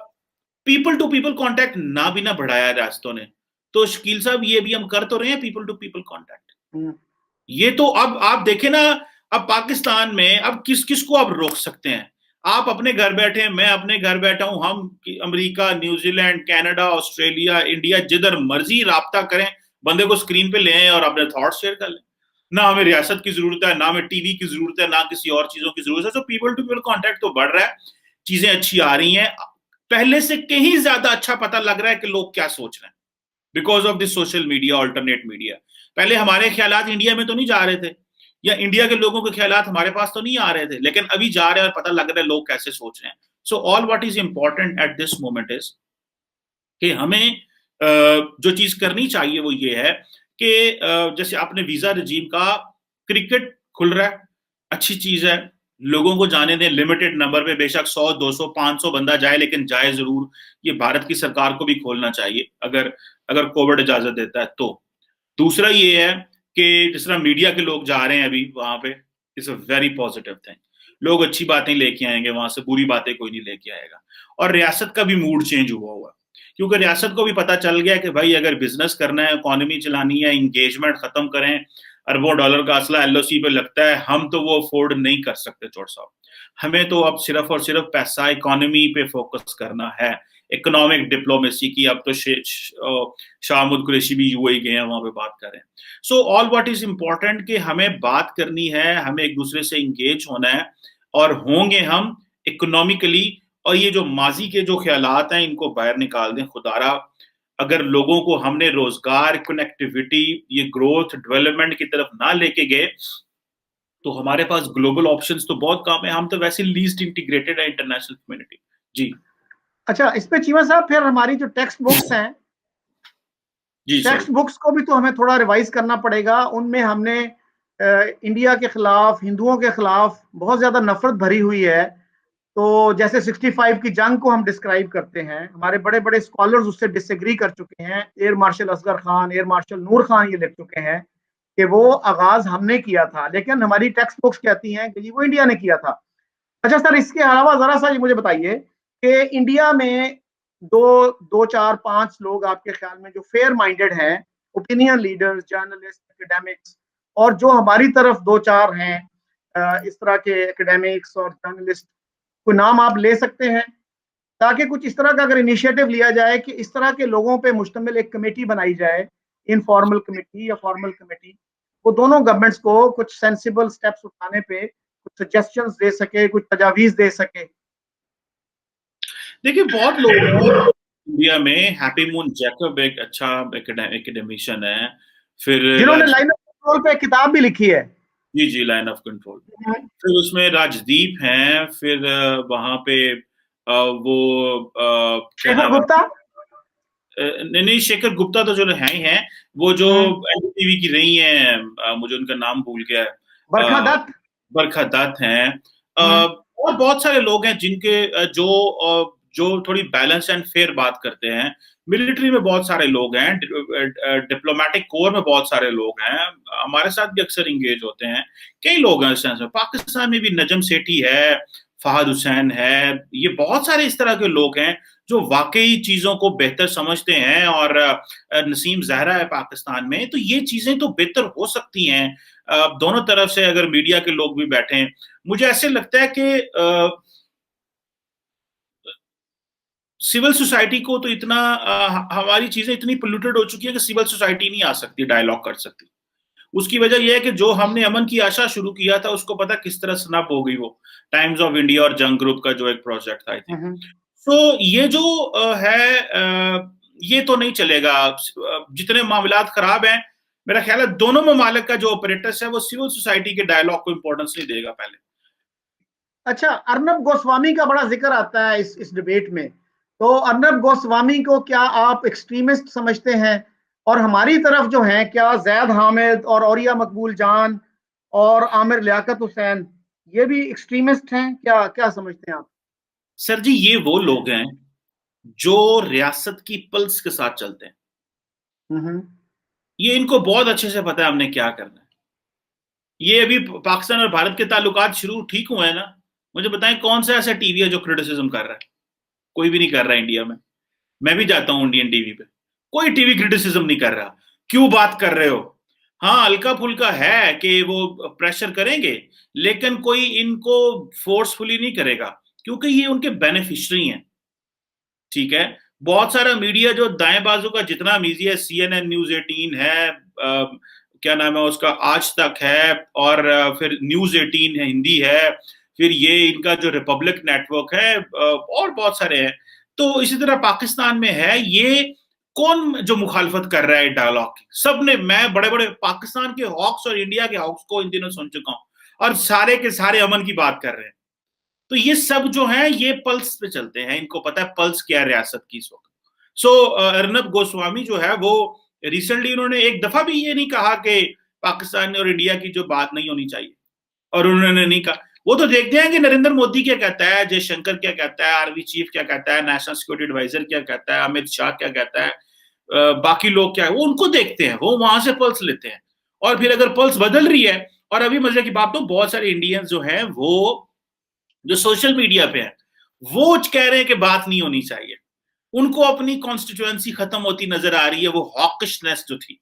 पीपल टू पीपल कांटेक्ट ना भी ना बढ़ाया रियासतों ने, तो शकील साहब ये भी हम कर तो रहे हैं पीपल टू पीपल कांटेक्ट। ये तो अब आप देखें ना, अब पाकिस्तान में अब किस किस को आप रोक सकते हैं? आप अपने घर बैठे, मैं अपने घर बैठा हूं, हम America, New Zealand, Canada, Australia, India, जिधर मर्जी राब्ता करें, बंदे को स्क्रीन पे ले आए और अपने थॉट शेयर कर लें। ना हमें रियासत की जरूरत है, ना हमें टीवी की जरूरत है, ना किसी और चीजों की जरूरत है। तो पीपल टू पीपल कांटेक्ट तो बढ़ रहा है, चीजें अच्छी आ रही हैं, पहले से कहीं ज्यादा अच्छा पता लग रहा है कि लोग क्या सोच रहे हैं because of this social media, alternate media. पहले हमारे ख्यालात इंडिया में तो नहीं जा रहे थे, या इंडिया के लोगों के ख्यालात हमारे पास तो नहीं आ रहे थे, लेकिन अभी जा रहे हैं और पता लग रहा है लोग कैसे सोच रहे हैं। So all what is important at this moment is कि हमें जो चीज करनी चाहिए वो ये है कि जैसे आपने वीजा रजीम का, क्रिकेट खुल रहा है, अच्छी चीज है, लोगों को जाने दें लिमिटेड नंबर पे, बेशक 100, 200, 500 बंदा जाए, लेकिन जाए जरूर। ये भारत की सरकार को भी खोलना चाहिए अगर अगर कोविड इजाजत देता है तो। दूसरा ये है कि जिस तरह मीडिया के लोग जा रहे हैं अभी वहां पे, it's a very positive thing. लोग अच्छी बातें लेके आएंगे वहां से, बुरी बातें कोई नहीं लेके आएगा। और रियासत का भी मूड चेंज हुआ, क्योंकि रियासत को भी पता चल गया कि भाई अगर बिजनेस करना है, इकोनॉमी चलानी है, इंगेजमेंट खत्म करें, अरबों डॉलर का असला एलओसी पे लगता है, हम तो वो अफोर्ड नहीं कर सकते चौड़ साहब। हमें तो अब सिर्फ और सिर्फ पैसा, इकोनॉमी पे फोकस करना है, इकोनॉमिक डिप्लोमेसी की। अब तो शाह महमूद कुरैशी भी यूएई गए हैं, वहां पे बात कर रहे हैं। So all what is important कि हमें बात करनी है, हमें एक दूसरे से इंगेज होना है, और होंगे हम इकोनॉमिकली। और ये जो माजी के जो ख्यालात हैं इनको बाहर निकाल दें खुदारा। अगर लोगों को हमने रोजगार, कनेक्टिविटी, ये ग्रोथ, डेवलपमेंट की तरफ ना लेके गए तो हमारे पास ग्लोबल ऑप्शंस तो बहुत कम है। हम तो वैसे लीस्ट इंटीग्रेटेड है इंटरनेशनल कम्युनिटी। जी अच्छा, इस पे चीमा साहब फिर हमारी जो टेक्स्ट बुक्स हैं, जी टेक्स्ट बुक्स को भी तो हमें थोड़ा रिवाइज करना पड़ेगा। उनमें हमने इंडिया के खिलाफ, हिंदुओं के खिलाफ बहुत ज्यादा नफरत भरी हुई है। तो जैसे 65 की जंग को हम डिस्क्राइब करते हैं, हमारे बड़े बड़े स्कॉलर्स उससे डिसएग्री कर चुके हैं। Air marshal Asghar Khan, air marshal Noor Khan ये लिख चुके हैं कि वो आगाज हमने किया था, लेकिन हमारी टेक्स्ट बुक्स कहती हैं कि वो इंडिया ने किया था। अच्छा सर, इसके अलावा जरा सा ये मुझे बताइए कि इंडिया में दो दो चार पांच लोग आपके ख्याल में जो फेयर माइंडेड हैं ओपिनियन लीडर्स, जर्नलिस्ट, एकेडमिक्स, और जो हमारी तरफ दो चार हैं इस तरह के एकेडमिक्स और जर्नलिस्ट, कोई नाम आप ले सकते हैं, ताकि कुछ इस तरह का अगर इनिशिएटिव लिया जाए कि इस तरह के लोगों पे मुश्तमिल एक कमेटी बनाई जाए, इनफॉर्मल कमेटी या फॉर्मल कमेटी, वो दोनों गवर्नमेंट्स को कुछ सेंसिबल स्टेप्स उठाने पे कुछ सजेशंस दे सके, कुछ तजावीज दे सके। देखिए बहुत लोग हैं इंडिया में, हैप्पी मून जैकब एक अच्छा एकेडमिशियन है, फिर जिन्होंने लाइन ऑफ कंट्रोल पे किताब भी लिखी है। जी लाइन ऑफ कंट्रोल, फिर उसमें राजदीप हैं, फिर वहां पे वो क्या शेखर नाम है, गुप्ता, नहीं शेखर गुप्ता तो जो है ही हैं, वो जो एनडीटीवी की रही हैं, मुझे उनका नाम भूल गया है, बरखा दत्त, बरखा दत्त हैं, और बहुत सारे लोग हैं जिनके जो थोड़ी बैलेंस एंड फेयर बात करते हैं। मिलिट्री में बहुत सारे लोग हैं, डिप्लोमेटिक कोर में बहुत सारे लोग हैं, हमारे साथ भी अक्सर इंगेज होते हैं, कई लोग हैं इस सेंस में। पाकिस्तान में भी नजम सेठी है, फहद हुसैन है, ये बहुत सारे इस तरह के लोग हैं जो वाकई चीजों को बेहतर समझते हैं, और नसीम जहरा है पाकिस्तान में, तो ये चीजें तो बेहतर हो सकती हैं दोनों तरफ से अगर मीडिया के लोग भी बैठे। मुझे ऐसे लगता है कि सिविल सोसाइटी को तो इतना हमारी चीजें इतनी पोल्यूटेड हो चुकी है कि सिविल सोसाइटी नहीं आ सकती, डायलॉग कर सकती। उसकी वजह यह है कि जो हमने अमन की आशा शुरू किया था उसको पता किस तरह स्नप हो गई, वो टाइम्स ऑफ इंडिया और जंग ग्रुप का जो एक प्रोजेक्ट था, आई थिंक। तो ये जो है ये तो नहीं चलेगा। जितने मामलात खराब हैं, मेरा ख्याल है दोनों ममालिक का जो ऑपरेटर्स है वो सिविल सोसाइटी के डायलॉग को इंपॉर्टेंस नहीं देगा पहले। अच्छा, अर्नब गोस्वामी का बड़ा जिक्र आता है इस डिबेट में, तो अर्नब गोस्वामी को क्या आप एक्सट्रीमिस्ट समझते हैं? और हमारी तरफ जो है, क्या जैद हामिद और औरिया मकबूल जान और आमिर लियाकत हुसैन ये भी एक्सट्रीमिस्ट हैं? क्या क्या समझते हैं आप? सर जी, ये वो लोग हैं जो रियासत की पल्स के साथ चलते हैं। ये इनको बहुत अच्छे से पता है हमने क्या करना है। ये अभी पाकिस्तान और भारत के ताल्लुकात शुरू ठीक हुए हैं ना, मुझे बताएं कौन सा ऐसा टीवी है जो क्रिटिसिज्म कर रहा है? कोई भी नहीं कर रहा इंडिया में। मैं भी जाता हूं इंडियन टीवी पे, कोई टीवी क्रिटिसिज्म नहीं कर रहा। क्यों बात कर रहे हो? हाँ, हल्का फुल्का है कि वो प्रेशर करेंगे, लेकिन कोई इनको फोर्सफुली नहीं करेगा, क्योंकि ये उनके बेनिफिशियरी हैं। ठीक है, बहुत सारा मीडिया जो दाएं बाजू का जितना मीडिया, CNN न्यूज 18 है, क्या नाम है उसका, आज तक है, और फिर न्यूज 18 है, हिंदी है, फिर ये इनका जो रिपब्लिक नेटवर्क है, और बहुत सारे हैं। तो इसी तरह पाकिस्तान में है, ये कौन जो मुखालफत कर रहा है डायलॉग की? सबने, मैं बड़े बड़े पाकिस्तान के हॉक्स और इंडिया के हॉक्स को इन दिनों सुन चुका हूं, और सारे के सारे अमन की बात कर रहे हैं। तो ये सब जो है ये पल्स पे चलते हैं, इनको पता है पल्स क्या है रियासत की इस वक्त। सो अर्नब गोस्वामी जो है वो रिसेंटली उन्होंने एक दफा भी ये नहीं कहा कि पाकिस्तान और इंडिया की जो बात नहीं होनी चाहिए, और उन्होंने नहीं कहा। वो तो देखते हैं कि नरेंद्र मोदी क्या कहता है, जयशंकर क्या कहता है, आर्मी चीफ क्या कहता है, नेशनल सिक्योरिटी एडवाइजर क्या कहता है, अमित शाह क्या कहता है, बाकी लोग क्या है, वो उनको देखते हैं, वो वहां से पल्स लेते हैं। और फिर अगर पल्स बदल रही है, और अभी मजे की बात तो बहुत सारे इंडियंस जो हैं वो जो सोशल मीडिया पे है वो कह रहे हैं कि बात नहीं होनी चाहिए, उनको अपनी कॉन्स्टिट्यूएंसी खत्म होती नजर आ रही है, वो हॉकिशनेस जो थी।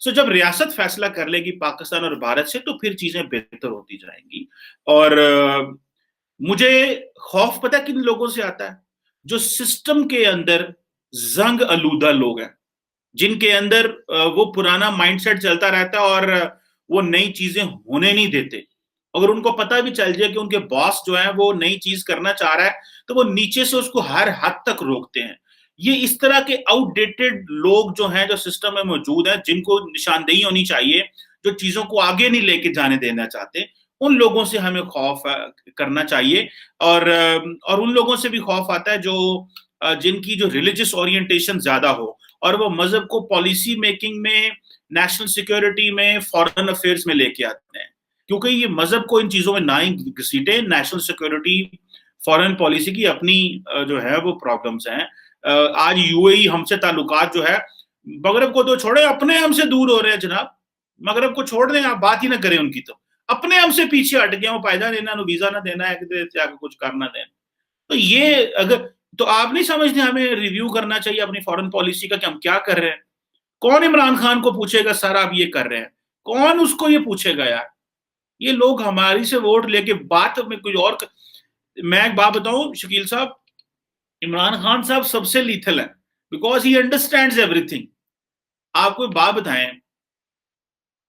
सो जब रियासत फैसला कर लेगी पाकिस्तान और भारत से, तो फिर चीजें बेहतर होती जाएंगी। और मुझे खौफ पता किन लोगों से आता है? जो सिस्टम के अंदर जंग आलूदा लोग हैं, जिनके अंदर वो पुराना माइंडसेट चलता रहता है और वो नई चीजें होने नहीं देते। अगर उनको पता भी चल जाए कि उनके बॉस जो है वो नई चीज करना चाह रहा है, तो वो नीचे से उसको हर हद तक रोकते हैं। ये इस तरह के आउटडेटेड लोग जो हैं, जो सिस्टम में मौजूद हैं, जिनको निशानदेही होनी चाहिए, जो चीजों को आगे नहीं लेके जाने देना चाहते, उन लोगों से हमें खौफ करना चाहिए। और उन लोगों से भी खौफ आता है जो जिनकी जो रिलीजियस ओरिएंटेशन ज्यादा हो, और वो मजहब को पॉलिसी मेकिंग में, नेशनल सिक्योरिटी में, फॉरेन अफेयर्स में लेके आते हैं। क्योंकि ये मजहब को इन चीजों में ना ही घसीटे, नेशनल सिक्योरिटी, फॉरेन पॉलिसी की अपनी जो है वो प्रॉब्लम्स हैं। आज यूएई हमसे ताल्लुकात जो है, मगरब को तो छोड़े, अपने हमसे दूर हो रहे हैं जनाब। मगरब को छोड़ दें, आप बात ही ना करें उनकी, तो अपने हमसे पीछे हट गए, वो फायदा देना, वीजा ना देना है, कुछ करना देना। तो ये अगर, तो आप नहीं समझते हमें रिव्यू करना चाहिए अपनी फॉरेन पॉलिसी का कि हम क्या कर रहे हैं? कौन इमरान खान को पूछेगा सर आप ये कर रहे हैं? कौन उसको ये पूछेगा यार? ये लोग हमारी से वोट लेके बात में कुछ और मैं एक बात बताऊं शकील साहब, इमरान खान साहब सबसे लीथल है बिकॉज ही अंडरस्टैंड्स एवरीथिंग। आपको एक बात बताएं,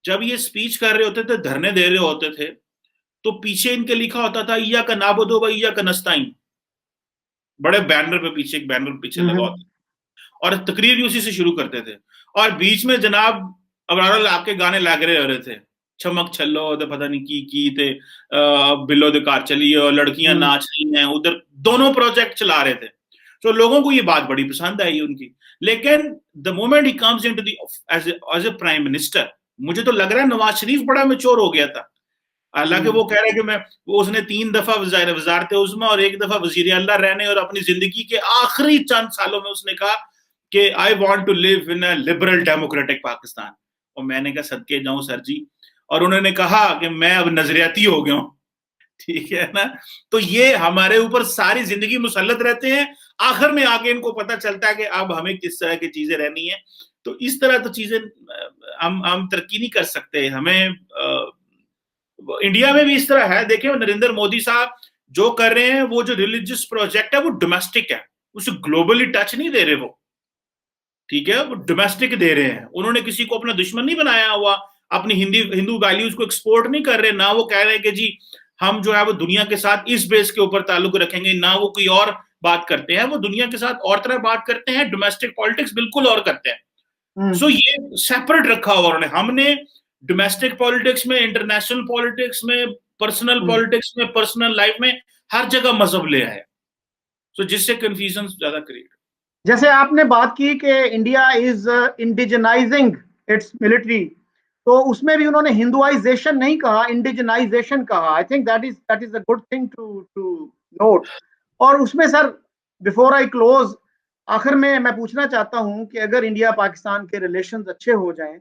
जब ये स्पीच कर रहे होते थे, धरने दे रहे होते थे, तो पीछे इनके लिखा होता था इया का नाबुदो व इया का नस्ताइन, बड़े बैनर पे पीछे, एक बैनर पीछे लगा होता और तकरीर भी उसी से शुरू करते थे। और बीच में जनाब अबरार आपके गाने लग रहे हो रहे थे, चमक छल्लो तो पता नहीं की थे, बिलो द कार चली और लड़कियां नाच रही हैं उधर, दोनों प्रोजेक्ट चला रहे थे। तो लोगों को ये बात बड़ी पसंद आई उनकी। लेकिन the moment he comes into the as a prime minister, मुझे तो लग रहा है नवाज शरीफ बड़ा मैच्योर हो गया था। हालांकि वो कह रहे हैं कि वो उसने 3 दफा वजारत उज़्मा और 1 दफा वजीर अल्लाह रहने, और अपनी जिंदगी के आखिरी चंद सालों में उसने कहा कि I want to live in a liberal democratic Pakistan. और मैंने कहा सदके जाऊं सर जी। और उन्होंने कहा कि मैं अब नजरियाती हो गया हूं, ठीक है ना। तो ये हमारे ऊपर सारी जिंदगी मुसल्लत रहते हैं, आखिर में आके इनको पता चलता है कि अब हमें किस तरह की चीजें रहनी है। तो इस तरह तो चीजें हम तरक्की नहीं कर सकते। हमें इंडिया में भी इस तरह है। देखिए नरेंद्र मोदी साहब जो कर रहे हैं, वो जो रिलीजियस प्रोजेक्ट है वो डोमेस्टिक है, उसे ग्लोबली टच नहीं दे रहे वो, ठीक है, वो डोमेस्टिक दे रहे हैं। उन्होंने किसी को अपना दुश्मन नहीं बनाया हुआ, अपनी हिंदू वैल्यूज को एक्सपोर्ट नहीं कर रहे, ना वो कह रहे हैं कि जी हम जो है वो दुनिया के साथ इस बेस के ऊपर ताल्लुक रखेंगे, ना वो कोई और बात करते हैं, वो दुनिया के साथ और तरह बात करते हैं, डोमेस्टिक पॉलिटिक्स बिल्कुल और करते हैं। सो ये सेपरेट रखा हुआ उन्होंने। हमने डोमेस्टिक पॉलिटिक्स में, इंटरनेशनल पॉलिटिक्स में, पर्सनल पॉलिटिक्स में, पर्सनल लाइफ में हर जगह मजहब ले आए, सो जिससे कंफ्यूजन ज्यादा क्रिएट। जैसे आपने बात की कि India is indigenising its military, तो उसमें भी उन्होंने हिंदुआइजेशन नहीं कहा, इंडिजनाइजेशन कहा। I think that is a good thing to note. और उसमें सर, बिफोर आई क्लोज, आखिर में मैं पूछना चाहता हूं कि अगर इंडिया पाकिस्तान के रिलेशंस अच्छे हो जाएं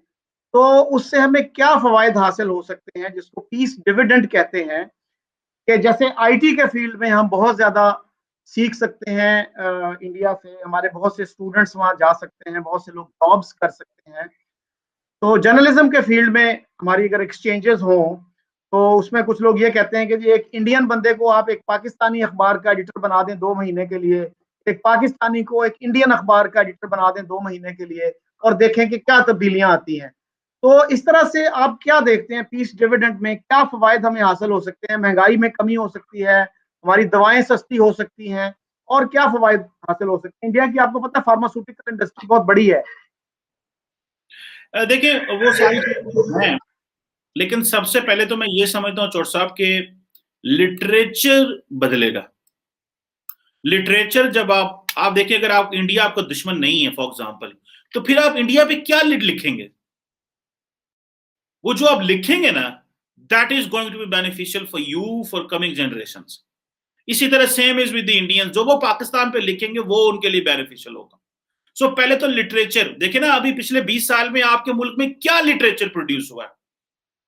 तो उससे हमें क्या फवायद हासिल हो सकते हैं, जिसको पीस डिविडेंड कहते हैं। कि जैसे आईटी के फील्ड में हम बहुत ज्यादा सीख सकते हैं इंडिया से, हमारे बहुत से स्टूडेंट्स वहां जा सकते हैं, बहुत से लोग जॉब्स कर सकते हैं। तो जर्नलिज्म के फील्ड में हमारी अगर एक्सचेंजेस हों, तो उसमें कुछ लोग ये कहते हैं कि जी एक इंडियन बंदे को आप एक पाकिस्तानी अखबार का एडिटर बना दें 2 महीने के लिए, एक पाकिस्तानी को एक इंडियन अखबार का एडिटर बना दें 2 महीने के लिए, और देखें कि क्या तब्दीलियां आती हैं। तो इस तरह से आप क्या देखते हैं, पीस डिविडेंड में क्या फवायद हमें हासिल हो सकते हैं? महंगाई में कमी हो सकती है, हमारी दवाएं सस्ती हो सकती हैं, और क्या फवायद हासिल हो सकते हैं? इंडिया की आपको पता है फार्मास्यूटिकल इंडस्ट्री बहुत बड़ी है। देखिए वो सारी चीजें हैं, लेकिन सबसे पहले तो मैं ये समझता हूँ चोर साहब के लिटरेचर बदलेगा। लिटरेचर जब आप देखिए, अगर आप इंडिया आपका दुश्मन नहीं है फॉर एग्जांपल, तो फिर आप इंडिया पे क्या लिखेंगे? वो जो आप लिखेंगे ना, that is going to be beneficial for you for coming generations. इसी तरह same is with the Indians, जो वो पाकिस्तान पे लिखेंगे वो उनके लिए बेनिफिशियल होगा। सो पहले तो लिटरेचर देखिए ना, अभी पिछले 20 साल में आपके मुल्क में क्या लिटरेचर प्रोड्यूस हुआ है?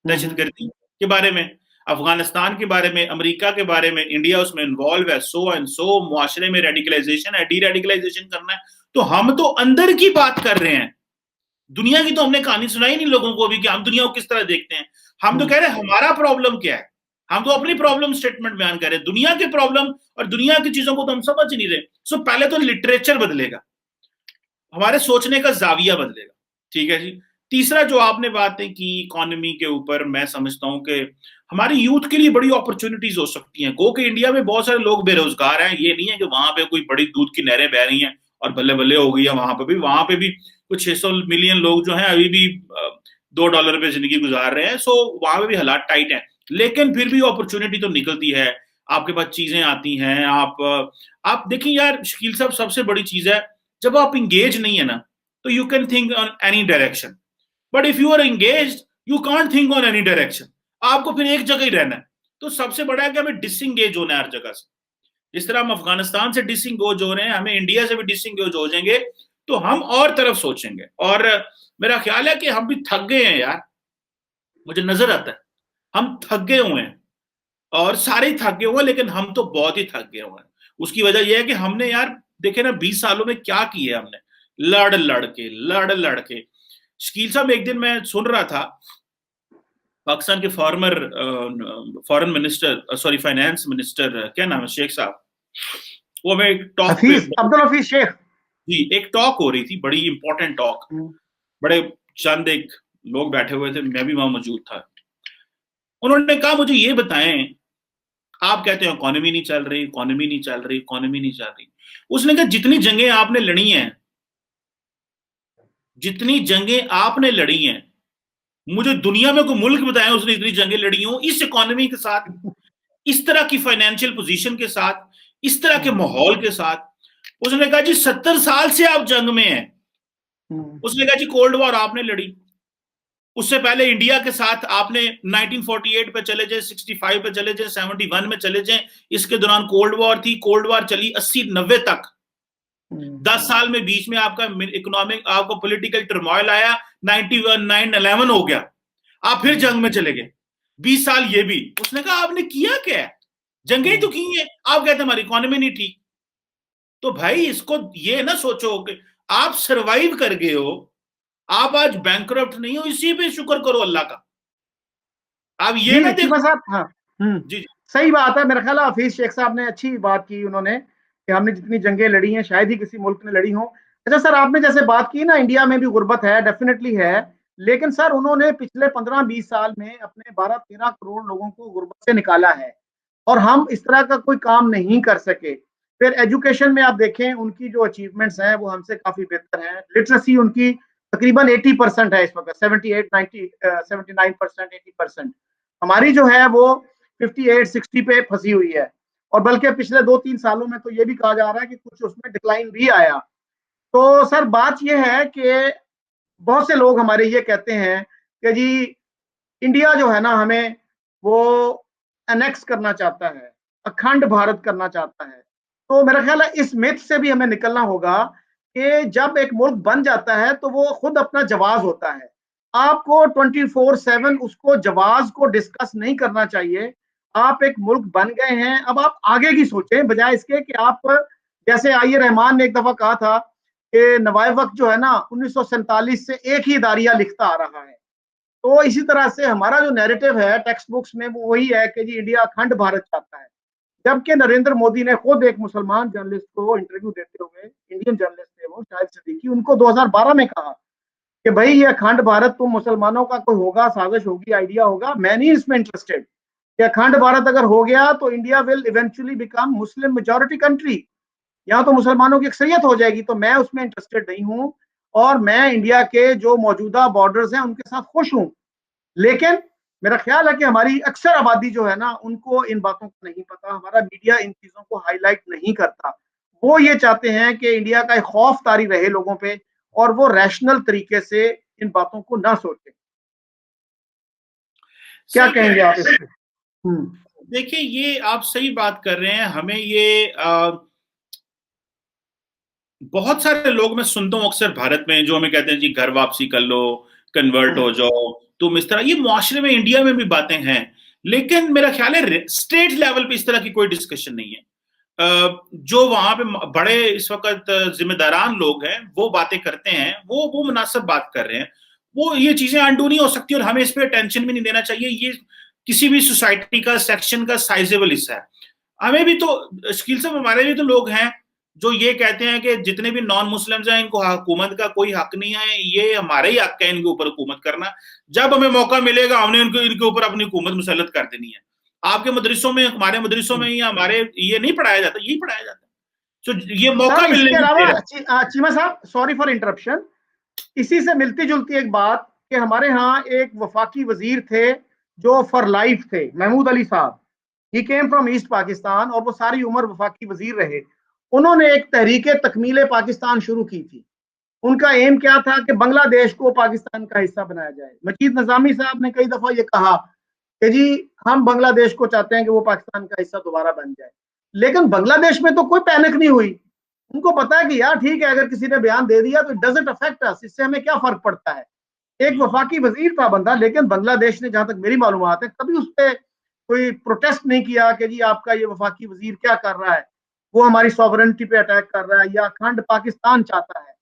दहशतगर्दी के बारे में, अफगानिस्तान के बारे में, अमेरिका के बारे में, इंडिया उसमें इन्वॉल्व है, सो एंड सो, मुआशरे में रेडिकलाइजेशन है, डी रेडिकलाइजेशन करना है। तो हम तो अंदर की बात कर रहे हैं, दुनिया की तो हमने कहानी सुनाई नहीं लोगों को अभी कि हम दुनिया को किस तरह देखते हैं। हम तो कह रहे हैं हमारा प्रॉब्लम क्या है, हम तो अपनी प्रॉब्लम स्टेटमेंट बयान कर रहे हैं, दुनिया के प्रॉब्लम और दुनिया की चीजों को तो हम समझ नहीं रहे। सो पहले तो लिटरेचर बदलेगा, हमारे सोचने का जाविया बदलेगा, ठीक है जी। तीसरा जो आपने बातें की इकोनॉमी के ऊपर, मैं समझता हूं कि हमारी यूथ के लिए बड़ी अपॉर्चुनिटीज हो सकती हैं। गो कि इंडिया में बहुत सारे लोग बेरोजगार हैं, ये नहीं है कि वहां पे कोई बड़ी दूध की नहरें बह रही हैं और बल्ले बल्ले हो गई है। वहां पे भी कुछ 600 मिलियन लोग जो हैं अभी भी $2 पे जिंदगी गुजार रहे हैं। सो वहां पे भी हालात टाइट है, लेकिन फिर भी अपॉर्चुनिटी तो निकलती है, आपके पास चीजें आती हैं। आप देखिए यार शकील साहब, सबसे बड़ी चीज है जब आप इंगेज नहीं है ना, तो you can think on any direction, but if you are engaged you can't think on any direction. आपको फिर एक जगह ही रहना है। तो सबसे बड़ा है कि हमें डिसंगेज होना है हर जगह से। जिस तरह हम अफगानिस्तान से डिसंगेज हो रहे हैं, हमें इंडिया से भी डिसंगेज हो जाएंगे, तो हम और तरफ सोचेंगे। और मेरा ख्याल है कि हम भी थक गए हैं यार, मुझे नजर आता है हम थक गए हुए हैं, और सारे ही थक गए हुए हैं, लेकिन हम तो बहुत ही थक गए हुए हैं। उसकी वजह यह है कि हमने यार देखे ना 20 सालों में क्या किया हमने, लड़ लड़ के शकील साहब, एक दिन मैं सुन रहा था, पाकिस्तान के farmer foreign minister, sorry finance minister, क्या नाम है शेख साहब, वो हमें एक टॉक पे, हफीज, अब्दुल हफीज शेख जी, एक टॉक हो रही थी, बड़ी इंपॉर्टेंट टॉक, बड़े चंद एक लोग बैठे हुए थे, मैं भी वहां मौजूद था। उन्होंने कहा मुझे ये बताएं, आप कहते हैं इकोनॉमी नहीं चल रही, इकोनॉमी नहीं चल रही, इकोनॉमी नहीं चल रही। उसने कहा जितनी जंगें आपने लड़ी हैं, जितनी जंगें आपने लड़ी हैं, मुझे दुनिया में कोई मुल्क बताएं उसने इतनी जंगें लड़ी हो इस इकोनॉमी के साथ, इस तरह की फाइनेंशियल पोजीशन के साथ, इस तरह के माहौल के साथ। उसने कहा जी 70 साल से आप जंग में हैं। उसने कहा जी कोल्ड वॉर आपने लड़ी, उससे पहले इंडिया के साथ आपने 1948 पे चले जाए, 65 पे चले जाए, 71 में चले जाए, इसके दौरान कोल्ड वॉर थी, कोल्ड वॉर चली 80-90 तक। 10 साल में बीच में आपका इकोनॉमिक, आपको पॉलिटिकल टर्मोइल आया, 91 9/11 हो गया, आप फिर जंग में चले गए, 20 साल ये भी। उसने कहा आपने किया क्या है, जंगें तो की हैं, आप कहते हमारी इकोनॉमी नहीं ठीक। तो भाई इसको ये ना सोचो कि आप सरवाइव कर गए हो, आप आज बैंकरप्ट नहीं हो, इसी पे शुक्र करो अल्लाह का। आप ये ना जी देखो। चीमा साहब, हाँ जी जी सही बात है। मेरा ख्याल है हफीज शेख साहब ने अच्छी बात की उन्होंने, कि हमने जितनी जंगें लड़ी हैं शायद ही किसी मुल्क ने लड़ी हो। अच्छा सर, आपने जैसे बात की ना, इंडिया में भी गुर्बत है, डेफिनेटली है, लेकिन सर उन्होंने पिछले 15-20 साल में अपने 12-13 करोड़ लोगों को गुर्बत से निकाला है, और हम इस तरह का कोई काम नहीं कर सके। फिर एजुकेशन में आप देखें उनकी जो अचीवमेंट्स हैं वो हमसे काफी बेहतर हैं। लिटरेसी उनकी तकरीबन 80% है इस वक्त, 78 90 79% 80%। हमारी जो है वो 58-60 पे फंसी हुई है, और बल्कि पिछले 2-3 सालों में तो ये भी कहा जा रहा है कि कुछ उसमें डिक्लाइन भी आया। तो सर बात यह है कि बहुत से लोग हमारे ये कहते हैं कि जी इंडिया जो है ना हमें वो एनेक्स करना चाहता है, अखंड भारत करना चाहता है। तो मेरा ख्याल है इस मिथ से भी हमें निकलना होगा कि जब एक मुल्क बन जाता है तो वो खुद अपना जवाब होता है। आपको 24/7 उसको जवाब को डिस्कस नहीं करना चाहिए। आप एक मुल्क बन गए हैं, अब आप आगे की सोचें, बजाय इसके कि आप, जैसे आइए रहमान ने एक दफा कहा था कि नवाब वक्त जो है ना 1947 से एक ही दारिया लिखता आ रहा है। तो इसी तरह से हमारा जो नैरेटिव है टेक्स्ट बुक्स में वो वही है कि जी इंडिया अखंड भारत चाहता है। जबकि नरेंद्र मोदी ने खुद एक मुसलमान जर्नलिस्ट को इंटरव्यू देते हुए, इंडियन जर्नलिस्ट थे वो शायद सिद्दीकी, उनको 2012 में कहा कि भाई ये अखंड भारत तुम मुसलमानों का कोई होगा, साजिश होगी, आइडिया होगा, मैं नहीं इसमें इंटरेस्टेड। कि अखंड भारत अगर हो गया तो India will eventually become Muslim majority country, यहाँ तो मुसलमानों की अक्सरियत हो जाएगी, तो मैं उसमें इंटरेस्टेड नहीं हूँ, और मैं इंडिया के जो मौजूदा बॉर्डर्स हैं उनके साथ खुश हूँ। लेकिन मेरा ख्याल है कि हमारी अक्सर आबादी जो है ना उनको इन बातों को नहीं पता, हमारा मीडिया इन चीजों को हाईलाइट नहीं करता। वो ये चाहते हैं कि इंडिया का एक खौफ तारी रहे लोगों पे, और वो रैशनल तरीके से इन बातों को ना सोचें। क्या सही कह कहेंगे रहे आप हैं। इस पे? देखिए ये आप सही बात कर रहे हैं, हमें ये बहुत सारे लोग मैं सुनता हूँ अक्सर भारत में जो हमें कहते हैं जी घर वापसी कर लो, कन्वर्ट हो जाओ, तुम इस तरह, ये मुआशरे में इंडिया में भी बातें हैं, लेकिन मेरा ख्याल है स्टेट लेवल पे इस तरह की कोई डिस्कशन नहीं है। जो वहां पे बड़े इस वक्त जिम्मेदारान लोग हैं वो बातें करते हैं, वो मुनासिब बात कर रहे हैं, वो ये चीजें अंडू नहीं हो सकती, और हमें इस पे टेंशन भी नहीं देना चाहिए। ये किसी भी सोसाइटी का सेक्शन का साइजेबल हिस्सा है। हमें भी तो शकील साहब, हमारे भी तो लोग हैं जो ये कहते हैं कि जितने भी नॉन मुस्लिम्स हैं इनको हुकूमत का कोई हक नहीं है, ये हमारे ही हक है इनके ऊपर हुकूमत करना, जब हमें मौका मिलेगा हमने इनको इनके ऊपर अपनी हुकूमत मुसल्लत कर देनी है। आपके मदरसों में, हमारे मदरसों में या हमारे ये नहीं पढ़ाया जाता, यही पढ़ाया जाता है। तो ये सर मौका मिलने इसके नहीं दे अलावा रहे। चीमा साहब, सॉरी फॉर इंटरप्शन, इसी से मिलती जुलती एक बात कि हमारे यहाँ एक वफाकी वजीर थे जो फॉर लाइफ थे, महमूद अली साहब। ही केम फ्रॉम ईस्ट पाकिस्तान, और वो सारी उम्र वफाकी वजीर रहे। उन्होंने एक तहरीक तकमील पाकिस्तान शुरू की थी। उनका एम क्या था कि बांग्लादेश को पाकिस्तान का हिस्सा बनाया जाए। मजीद नजामी साहब ने कई दफा ये कहा कि जी हम बांग्लादेश को चाहते हैं कि वो पाकिस्तान का हिस्सा दोबारा बन जाए। लेकिन बांग्लादेश में तो कोई पैनिक नहीं हुई। उनको पता है कि यार ठीक है, अगर किसी ने बयान दे दिया तो इट डजंट अफेक्ट अस, इससे हमें क्या फर्क पड़ता है। एक वफाकी वजीर था बंदा, लेकिन बांग्लादेश ने जहां तक मेरी मालूमात है कभी उस पर कोई प्रोटेस्ट नहीं किया कि जी आपका ये वफाकी वजीर क्या कर रहा है, वो हमारी सॉवरेनिटी पे अटैक कर रहा है या अखंड पाकिस्तान चाहता है।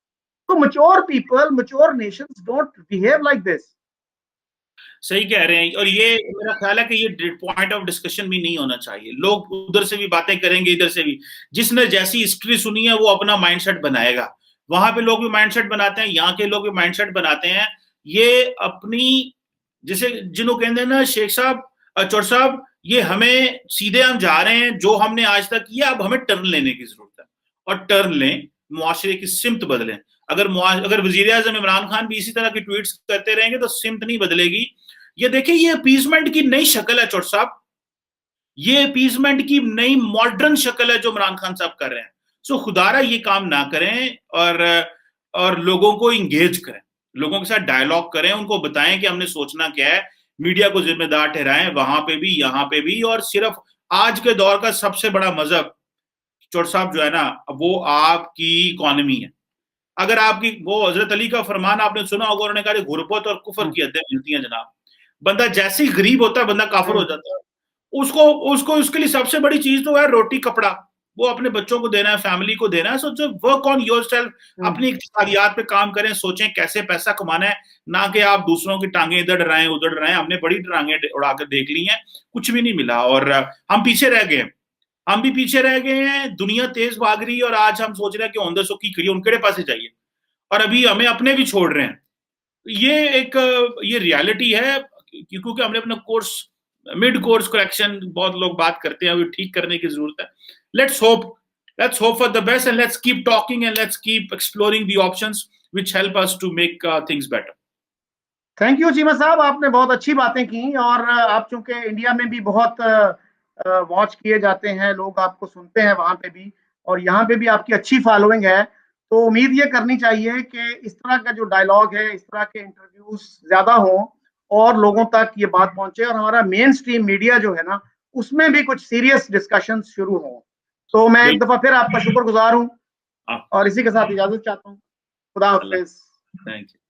So mature people, mature nations don't behave like this. सही कह रहे हैं, और ये मेरा ख्याल है कि ये पॉइंट ऑफ डिस्कशन भी नहीं होना चाहिए। लोग उधर से भी बातें करेंगे, इधर से भी। जिसने जैसी हिस्ट्री सुनी है वो अपना माइंडसेट बनाएगा। वहां पे लोग भी माइंडसेट बनाते हैं, यहाँ के लोग भी माइंडसेट बनाते हैं। ये अपनी, जिसे जिन्हों कहते हैं ना शेख साहब, चौर साहब, ये हमें सीधे हम जा रहे हैं, जो हमने आज तक किया अब हमें टर्न लेने की जरूरत है, और टर्न लें, मुआशरे की सिमत बदलें। अगर वजीर आजम इमरान खान भी इसी तरह की ट्वीट्स करते रहेंगे तो सिमत नहीं बदलेगी। ये देखिए, ये अपीजमेंट की नई शक्ल है चौर साहब, ये अपीजमेंट की नई मॉडर्न शक्ल है जो इमरान खान साहब कर रहे हैं। सो खुदारा ये काम ना करें, और लोगों को इंगेज करें, लोगों के साथ डायलॉग करें, उनको बताएं कि हमने सोचना क्या है, मीडिया को जिम्मेदार ठहराएं, वहां पे भी यहाँ पे भी। और सिर्फ आज के दौर का सबसे बड़ा मजहब चौर साहब जो है ना, वो आपकी इकोनॉमी है। अगर आपकी, वो हजरत अली का फरमान आपने सुना होगा, उन्होंने कहा गुरबत और कुफर की हदें मिलती हैं जनाब। बंदा जैसे ही गरीब होता है बंदा काफिर हो जाता है। उसको उसको उसके लिए सबसे बड़ी चीज तो है रोटी कपड़ा, वो अपने बच्चों को देना है, फैमिली को देना है। सो जो वर्क ऑन योरसेल्फ, अपनी इख्तियारियात पे काम करें, सोचें कैसे पैसा कमाना है, ना कि आप दूसरों की टांगे इधर उड़ाएं उधर उड़ाएं। हमने बड़ी टांगे उड़ाकर देख ली हैं, कुछ भी नहीं मिला, और हम पीछे रह गए। हम भी पीछे रह गए हैं, दुनिया तेज भाग रही है, और आज हम सोच रहे हैं कि औंधे सो की खड़ी उनके पास चाहिए, और अभी हमें अपने भी छोड़ रहे हैं। ये रियलिटी है, क्योंकि हमने अपना कोर्स, मिड कोर्स करेक्शन बहुत लोग बात करते हैं, वो ठीक करने की जरूरत है। Let's hope for the best, and let's keep talking, and let's keep exploring the options which help us to make things better. Thank you Cheema sahab, आपने बहुत अच्छी बातें की, और आप चूंकि इंडिया में भी बहुत वॉच किए जाते हैं, लोग आपको सुनते हैं वहां पे भी, और यहाँ पे भी आपकी अच्छी फॉलोइंग है, तो उम्मीद ये करनी चाहिए कि इस तरह का जो डायलॉग है, इस तरह के इंटरव्यूज ज्यादा हो, और लोगों तक ये बात पहुंचे, और हमारा मेन स्ट्रीम मीडिया जो है ना, उसमें भी कुछ सीरियस डिस्कशन शुरू हो। तो मैं एक दफा फिर आपका शुक्रगुजार हूँ, और इसी के साथ इजाजत चाहता हूँ। खुदा हाफिज। Thank you.